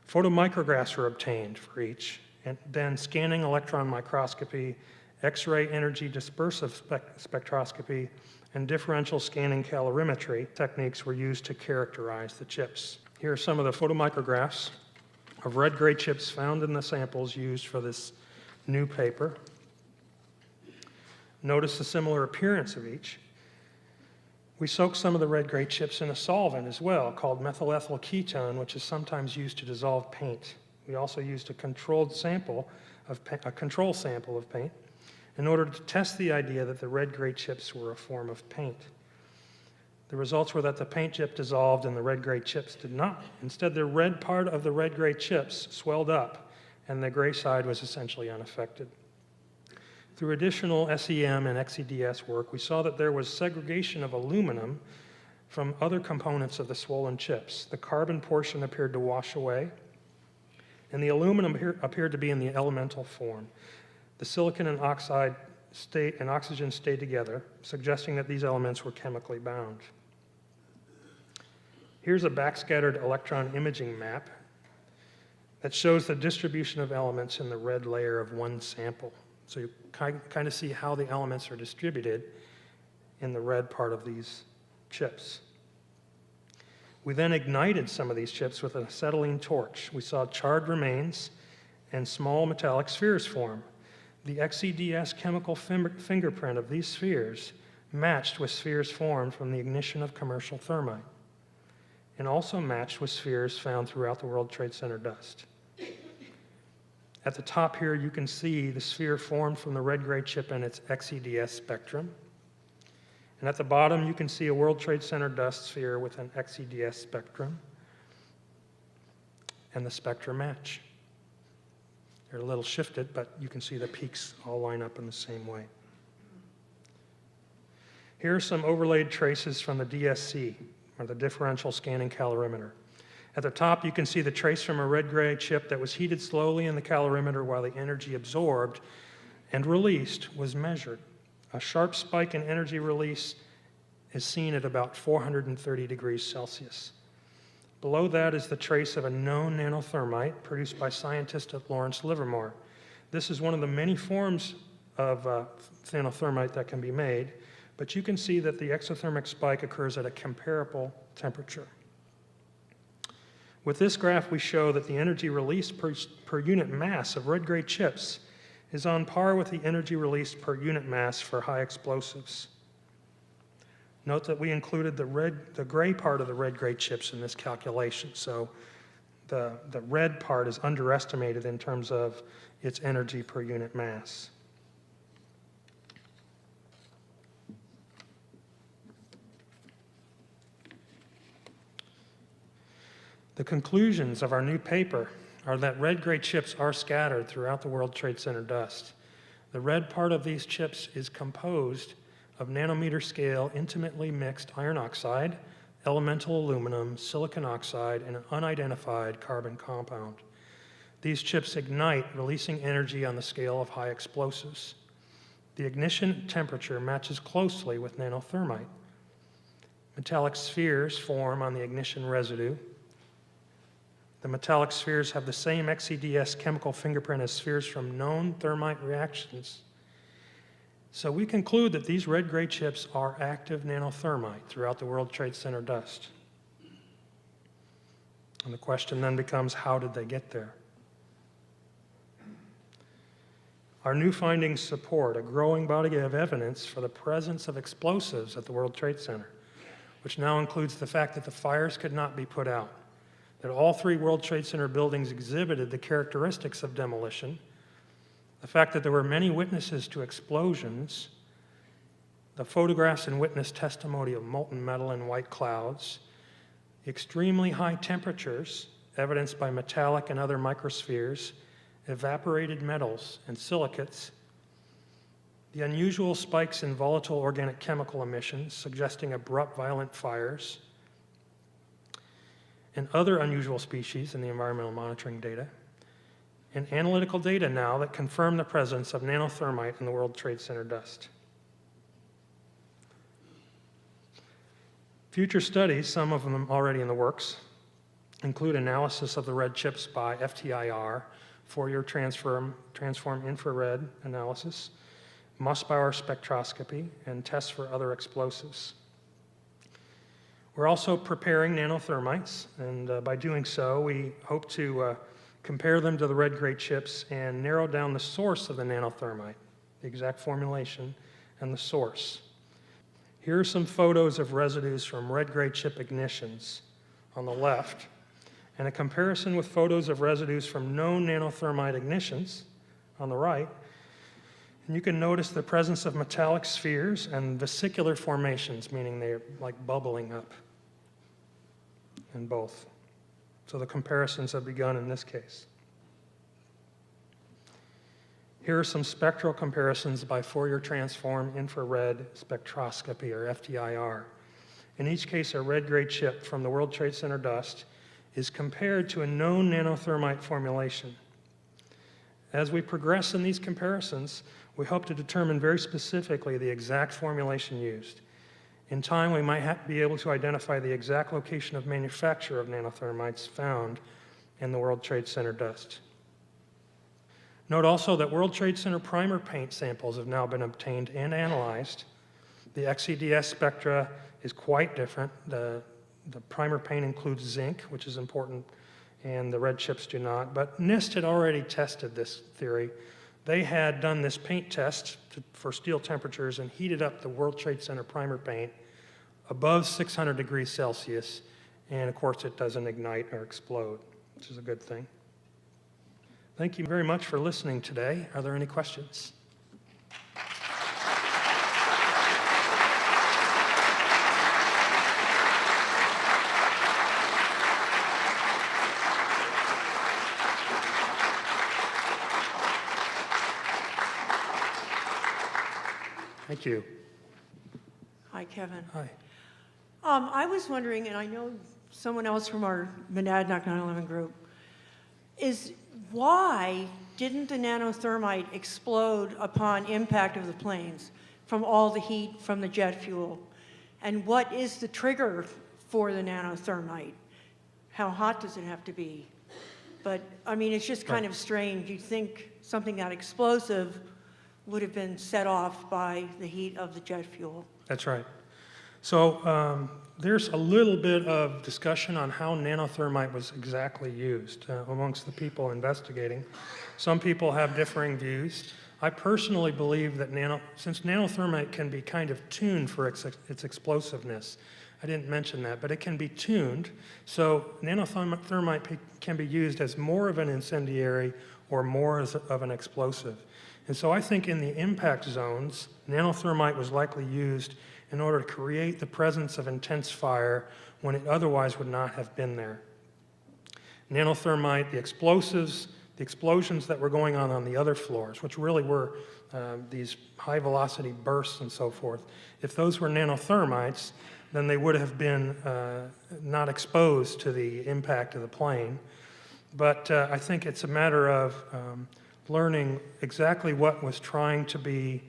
Speaker 2: Photomicrographs were obtained for each, and then scanning electron microscopy, X-ray energy dispersive spectroscopy, and differential scanning calorimetry techniques were used to characterize the chips. Here are some of the photomicrographs of red-gray chips found in the samples used for this new paper. Notice the similar appearance of each. We soak some of the red-gray chips in a solvent as well, called methylethyl ketone, which is sometimes used to dissolve paint. We also used a control sample of paint in order to test the idea that the red-gray chips were a form of paint. The results were that the paint chip dissolved and the red-gray chips did not. Instead, the red part of the red-gray chips swelled up, and the gray side was essentially unaffected. Through additional SEM and XEDS work, we saw that there was segregation of aluminum from other components of the swollen chips. The carbon portion appeared to wash away, and the aluminum appeared to be in the elemental form. The silicon and oxygen stayed together, suggesting that these elements were chemically bound. Here's a backscattered electron imaging map that shows the distribution of elements in the red layer of one sample. So you kind of see how the elements are distributed in the red part of these chips. We then ignited some of these chips with an acetylene torch. We saw charred remains and small metallic spheres form. The XEDS chemical fingerprint of these spheres matched with spheres formed from the ignition of commercial thermite, and also matched with spheres found throughout the World Trade Center dust. At the top here, you can see the sphere formed from the red-gray chip and its XEDS spectrum. And at the bottom, you can see a World Trade Center dust sphere with an XEDS spectrum. And the spectra match. They're a little shifted, but you can see the peaks all line up in the same way. Here are some overlaid traces from the DSC, or the differential scanning calorimeter. At the top, you can see the trace from a red-gray chip that was heated slowly in the calorimeter while the energy absorbed and released was measured. A sharp spike in energy release is seen at about 430 degrees Celsius. Below that is the trace of a known nanothermite produced by scientists at Lawrence Livermore. This is one of the many forms of nanothermite that can be made, but you can see that the exothermic spike occurs at a comparable temperature. With this graph, we show that the energy released per unit mass of red-gray chips is on par with the energy released per unit mass for high explosives. Note that we included the gray part of the red-gray chips in this calculation, so the red part is underestimated in terms of its energy per unit mass. The conclusions of our new paper are that red-gray chips are scattered throughout the World Trade Center dust. The red part of these chips is composed of nanometer scale intimately mixed iron oxide, elemental aluminum, silicon oxide, and an unidentified carbon compound. These chips ignite, releasing energy on the scale of high explosives. The ignition temperature matches closely with nanothermite. Metallic spheres form on the ignition residue. The metallic spheres have the same XEDS chemical fingerprint as spheres from known thermite reactions. So we conclude that these red-gray chips are active nanothermite throughout the World Trade Center dust. And the question then becomes, how did they get there? Our new findings support a growing body of evidence for the presence of explosives at the World Trade Center, which now includes the fact that the fires could not be put out, that all three World Trade Center buildings exhibited the characteristics of demolition, the fact that there were many witnesses to explosions, the photographs and witness testimony of molten metal and white clouds, extremely high temperatures evidenced by metallic and other microspheres, evaporated metals and silicates, the unusual spikes in volatile organic chemical emissions suggesting abrupt violent fires, and other unusual species in the environmental monitoring data, and analytical data now that confirm the presence of nanothermite in the World Trade Center dust. Future studies, some of them already in the works, include analysis of the red chips by FTIR, Fourier transform infrared analysis, Mossbauer spectroscopy, and tests for other explosives. We're also preparing nanothermites, and by doing so, we hope to compare them to the red-gray chips and narrow down the source of the nanothermite, the exact formulation, and the source. Here are some photos of residues from red-gray chip ignitions on the left, and a comparison with photos of residues from known nanothermite ignitions on the right. And you can notice the presence of metallic spheres and vesicular formations, meaning they're like bubbling up in both. So the comparisons have begun in this case. Here are some spectral comparisons by Fourier transform infrared spectroscopy, or FTIR. In each case, a red-gray chip from the World Trade Center dust is compared to a known nanothermite formulation. As we progress in these comparisons, we hope to determine very specifically the exact formulation used. In time, we might be able to identify the exact location of manufacture of nanothermites found in the World Trade Center dust. Note also that World Trade Center primer paint samples have now been obtained and analyzed. The XEDS spectra is quite different. The primer paint includes zinc, which is important, and the red chips do not. But NIST had already tested this theory. They had done this paint test for steel temperatures and heated up the World Trade Center primer paint above 600 degrees Celsius, and of course it doesn't ignite or explode, which is a good thing. Thank you very much for listening today. Are there any questions? Thank you.
Speaker 3: Hi, Kevin.
Speaker 2: Hi.
Speaker 3: I was wondering, and I know someone else from our Monadnock 9/11 group, is why didn't the nanothermite explode upon impact of the planes from all the heat from the jet fuel? And what is the trigger for the nanothermite? How hot does it have to be? But, I mean, it's just kind of strange. You'd think something that explosive would have been set off by the heat of the jet fuel.
Speaker 2: That's right. So there's a little bit of discussion on how nanothermite was exactly used amongst the people investigating. Some people have differing views. I personally believe that since nanothermite can be kind of tuned for its explosiveness, I didn't mention that, but it can be tuned. So nanothermite can be used as more of an incendiary or more of an explosive. And so I think in the impact zones, nanothermite was likely used in order to create the presence of intense fire when it otherwise would not have been there. Nanothermite, the explosives, the explosions that were going on the other floors, which really were these high velocity bursts and so forth, if those were nanothermites, then they would have been not exposed to the impact of the plane. But I think it's a matter of learning exactly what was trying to be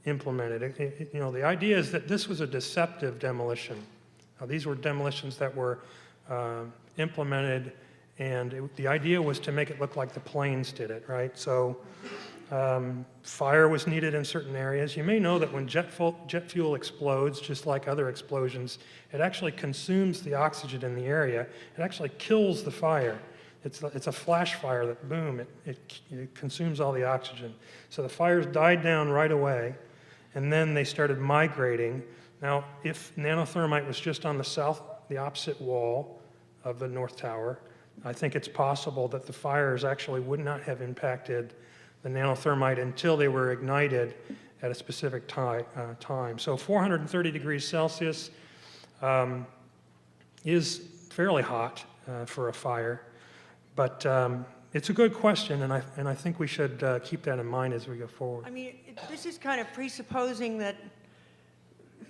Speaker 2: implemented. You know, the idea is that this was a deceptive demolition. Now, these were demolitions that were implemented, and the idea was to make it look like the planes did it, right? So fire was needed in certain areas. You may know that when jet fuel explodes, just like other explosions, it actually consumes the oxygen in the area. It actually kills the fire. It's a flash fire that, boom, it consumes all the oxygen. So the fires died down right away, and then they started migrating. Now, if nanothermite was just on the opposite wall of the North Tower, I think it's possible that the fires actually would not have impacted the nanothermite until they were ignited at a specific time. So 430 degrees Celsius is fairly hot for a fire. But it's a good question, and I think we should keep that in mind as we go forward.
Speaker 3: I mean, this is kind of presupposing that,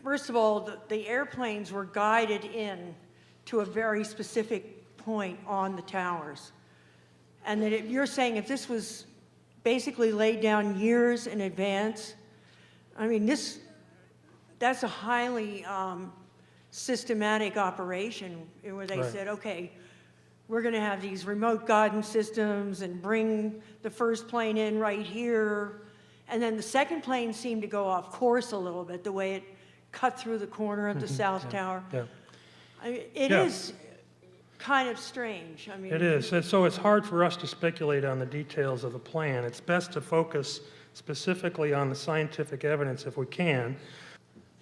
Speaker 3: first of all, the airplanes were guided in to a very specific point on the towers. And that you're saying if this was basically laid down years in advance, I mean, that's a highly systematic operation where they said, okay, we're going to have these remote guidance systems and bring the first plane in right here. And then the second plane seemed to go off course a little bit, the way it cut through the corner of the South Tower.
Speaker 2: Yeah.
Speaker 3: I mean, it is kind of strange. I mean,
Speaker 2: it is. And so it's hard for us to speculate on the details of the plan. It's best to focus specifically on the scientific evidence if we can.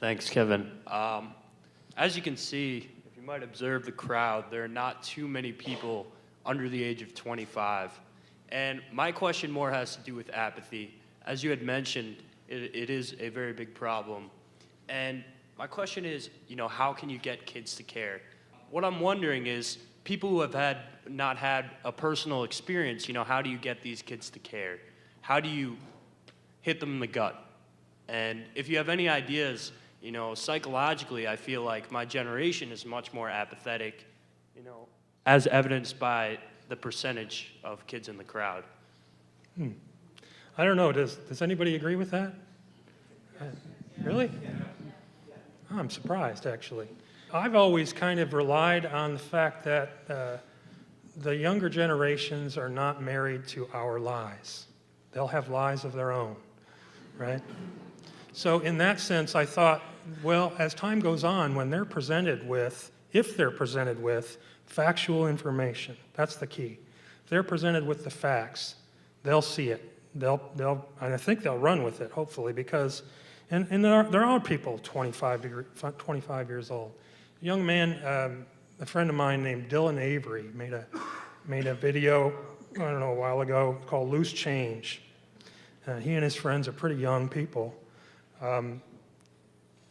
Speaker 4: Thanks, Kevin. As you can see, if you might observe the crowd, there are not too many people under the age of 25. And my question more has to do with apathy. As you had mentioned, it is a very big problem. And my question is, how can you get kids to care? What I'm wondering is, people who have not had a personal experience, how do you get these kids to care? How do you hit them in the gut? And if you have any ideas, psychologically, I feel like my generation is much more apathetic, as evidenced by the percentage of kids in the crowd.
Speaker 2: I don't know, does anybody agree with that? Really? Oh, I'm surprised, actually. I've always kind of relied on the fact that the younger generations are not married to our lies. They'll have lies of their own, right? So in that sense, I thought, well, as time goes on, when they're presented with, if they're presented with factual information, that's the key. If they're presented with the facts, they'll see it. And I think they'll run with it, hopefully, because, and there are people 25 years old. A young man, a friend of mine named Dylan Avery made a video, I don't know, a while ago called Loose Change. He and his friends are pretty young people.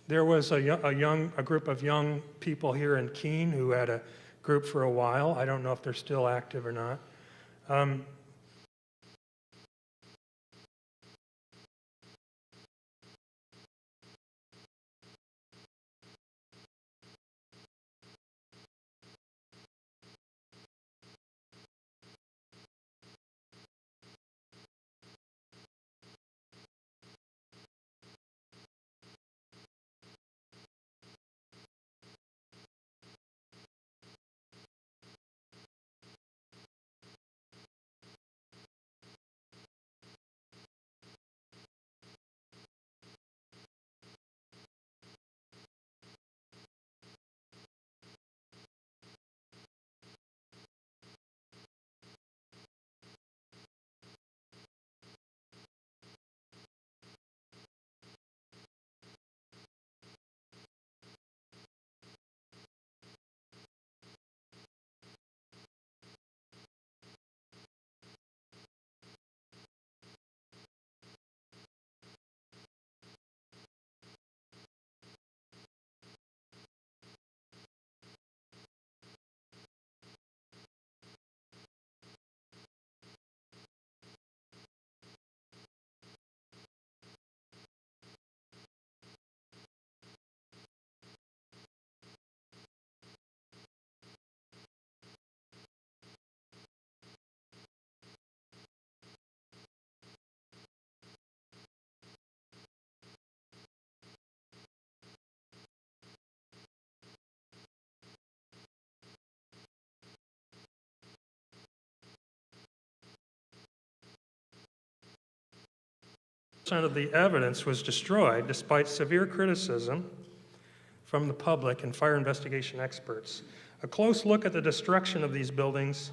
Speaker 2: There was a group of young people here in Keene who had a group for a while. I don't know if they're still active or not. Of the evidence was destroyed despite severe criticism from the public and fire investigation experts. A close look at the destruction of these buildings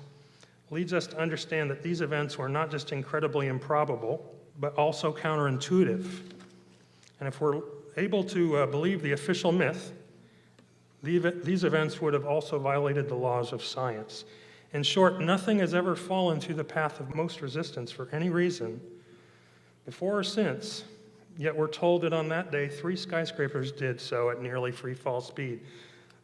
Speaker 2: leads us to understand that these events were not just incredibly improbable, but also counterintuitive. And if we're able to believe the official myth, these events would have also violated the laws of science. In short, nothing has ever fallen through the path of most resistance for any reason, before or since, yet we're told that on that day, 3 skyscrapers did so at nearly free fall speed.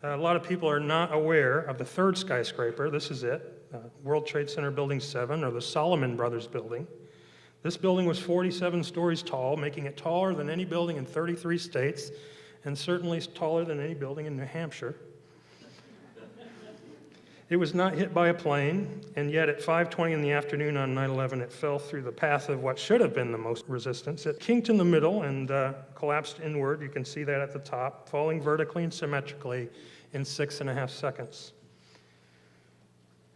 Speaker 2: A lot of people are not aware of the 3rd skyscraper. This is it, World Trade Center Building 7, or the Solomon Brothers building. This building was 47 stories tall, making it taller than any building in 33 states, and certainly taller than any building in New Hampshire. It was not hit by a plane, and yet at 5:20 in the afternoon on 9/11, it fell through the path of what should have been the most resistance. It kinked in the middle and collapsed inward. You can see that at the top, falling vertically and symmetrically in 6.5 seconds.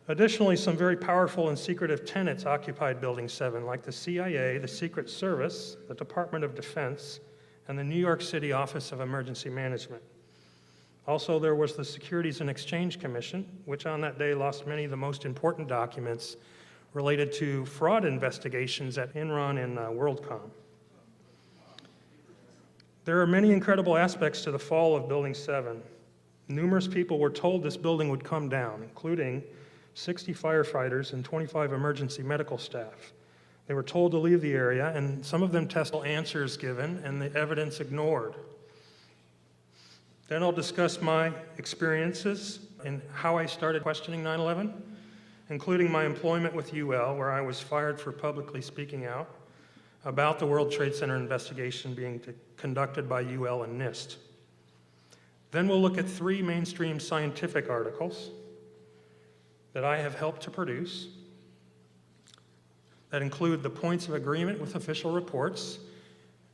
Speaker 2: Additionally, some very powerful and secretive tenants occupied Building 7, like the CIA, the Secret Service, the Department of Defense, and the New York City Office of Emergency Management. Also, there was the Securities and Exchange Commission, which on that day lost many of the most important documents related to fraud investigations at Enron and WorldCom. There are many incredible aspects to the fall of Building 7. Numerous people were told this building would come down, including 60 firefighters and 25 emergency medical staff. They were told to leave the area, and some of them tested answers given and the evidence ignored. Then I'll discuss my experiences and how I started questioning 9/11, including my employment with UL, where I was fired for publicly speaking out about the World Trade Center investigation being conducted by UL and NIST. Then we'll look at 3 mainstream scientific articles that I have helped to produce that include the points of agreement with official reports,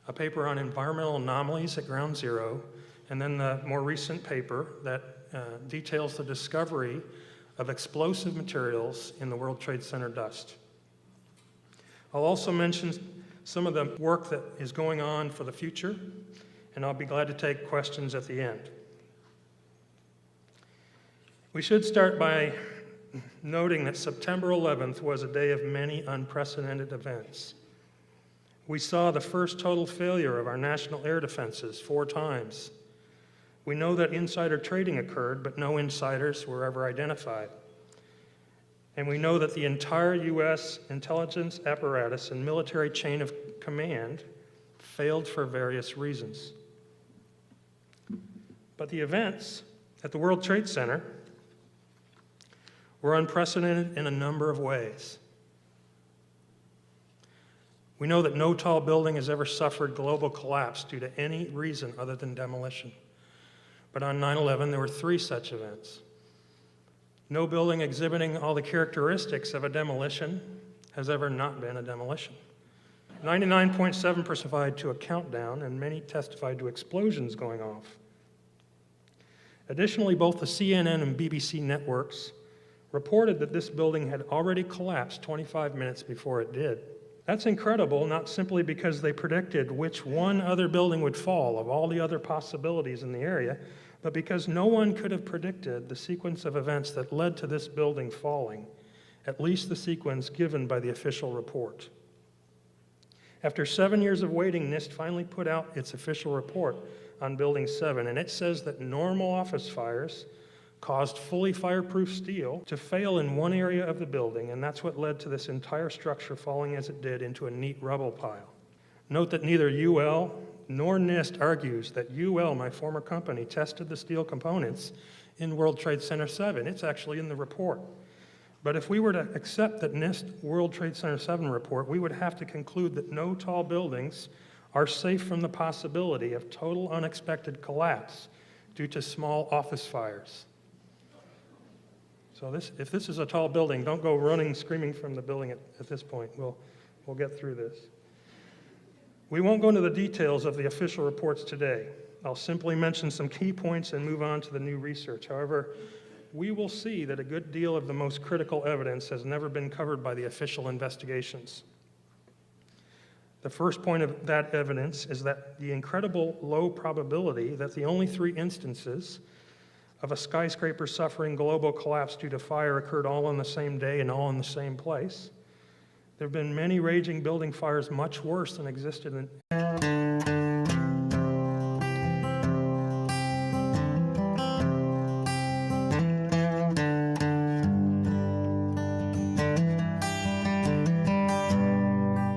Speaker 2: a paper on environmental anomalies at Ground Zero, and then the more recent paper that details the discovery of explosive materials in the World Trade Center dust. I'll also mention some of the work that is going on for the future, and I'll be glad to take questions at the end. We should start by noting that September 11th was a day of many unprecedented events. We saw the first total failure of our national air defenses 4 times. We know that insider trading occurred, but no insiders were ever identified. And we know that the entire U.S. intelligence apparatus and military chain of command failed for various reasons. But the events at the World Trade Center were unprecedented in a number of ways. We know that no tall building has ever suffered global collapse due to any reason other than demolition. But on 9/11, there were 3 such events. No building exhibiting all the characteristics of a demolition has ever not been a demolition. 99.7% testified to a countdown, and many testified to explosions going off. Additionally, both the CNN and BBC networks reported that this building had already collapsed 25 minutes before it did. That's incredible, not simply because they predicted which one other building would fall of all the other possibilities in the area, but because no one could have predicted the sequence of events that led to this building falling, at least the sequence given by the official report. After 7 years of waiting, NIST finally put out its official report on Building 7, and it says that normal office fires caused fully fireproof steel to fail in one area of the building, and that's what led to this entire structure falling as it did into a neat rubble pile. Note that neither UL nor NIST argues that UL, my former company, tested the steel components in World Trade Center 7. It's actually in the report. But if we were to accept that NIST World Trade Center 7 report, we would have to conclude that no tall buildings are safe from the possibility of total unexpected collapse due to small office fires. So if this is a tall building, don't go running, screaming from the building at this point. We'll get through this. We won't go into the details of the official reports today. I'll simply mention some key points and move on to the new research. However, we will see that a good deal of the most critical evidence has never been covered by the official investigations. The first point of that evidence is that the incredible low probability that the only 3 instances of a skyscraper suffering global collapse due to fire occurred all on the same day and all in the same place. There have been many raging building fires much worse than existed in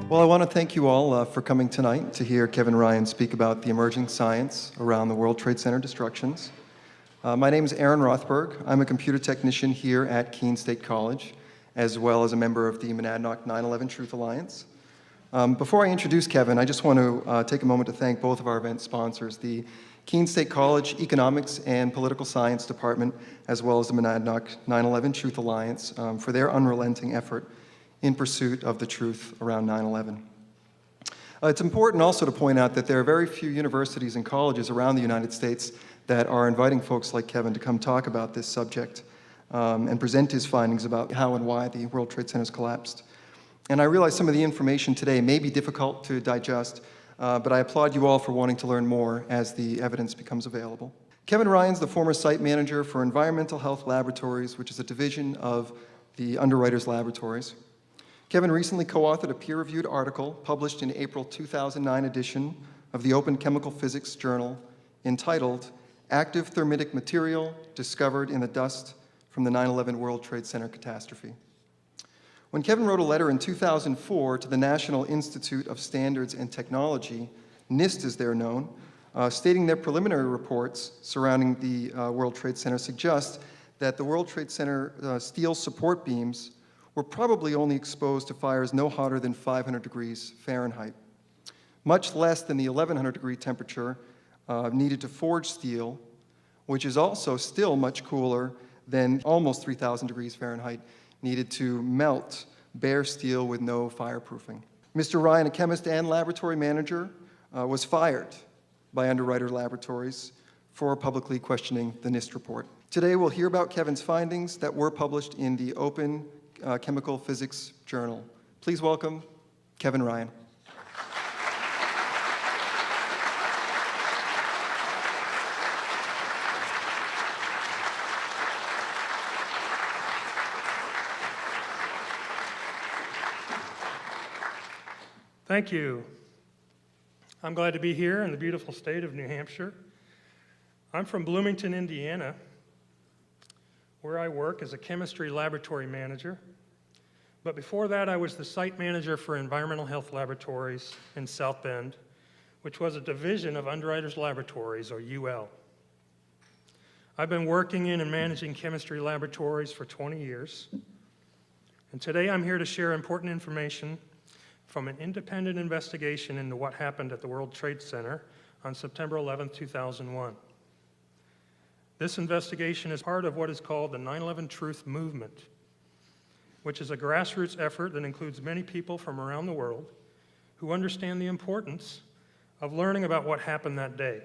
Speaker 1: Well, I want to thank you all for coming tonight to hear Kevin Ryan speak about the emerging science around the World Trade Center destructions. My name is Aaron Rothberg. I'm a computer technician here at Keene State College, as well as a member of the Monadnock 9/11 Truth Alliance. Before I introduce Kevin, I just want to take a moment to thank both of our event sponsors, the Keene State College Economics and Political Science Department, as well as the Monadnock 9/11 Truth Alliance, for their unrelenting effort in pursuit of the truth around 9/11. It's important also to point out that there are very few universities and colleges around the United States that are inviting folks like Kevin to come talk about this subject and present his findings about how and why the World Trade Centers collapsed. And I realize some of the information today may be difficult to digest, but I applaud you all for wanting to learn more as the evidence becomes available. Kevin Ryan's the former site manager for Environmental Health Laboratories, which is a division of the Underwriters Laboratories. Kevin recently co-authored a peer-reviewed article published in April 2009 edition of the Open Chemical Physics Journal entitled Active Thermitic Material Discovered in the Dust from the 9/11 World Trade Center Catastrophe. When Kevin wrote a letter in 2004 to the National Institute of Standards and Technology, NIST as they're known, stating their preliminary reports surrounding the World Trade Center suggest that the World Trade Center steel support beams were probably only exposed to fires no hotter than 500 degrees Fahrenheit, much less than the 1100 degree temperature needed to forge steel, which is also still much cooler than almost 3000 degrees Fahrenheit needed to melt bare steel with no fireproofing. Mr. Ryan, a chemist and laboratory manager, was fired by Underwriter Laboratories for publicly questioning the NIST report. Today we'll hear about Kevin's findings that were published in the Open Chemical Physics Journal. Please welcome Kevin Ryan.
Speaker 2: Thank you. I'm glad to be here in the beautiful state of New Hampshire. I'm from Bloomington, Indiana, where I work as a chemistry laboratory manager. But before that, I was the site manager for Environmental Health Laboratories in South Bend, which was a division of Underwriters Laboratories, or UL. I've been working in and managing chemistry laboratories for 20 years. And today I'm here to share important information from an independent investigation into what happened at the World Trade Center on September 11, 2001. This investigation is part of what is called the 9/11 Truth Movement, which is a grassroots effort that includes many people from around the world who understand the importance of learning about what happened that day.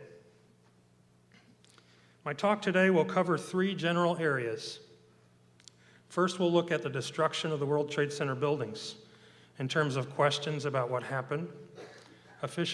Speaker 2: My talk today will cover three general areas. First, we'll look at the destruction of the World Trade Center buildings in terms of questions about what happened, official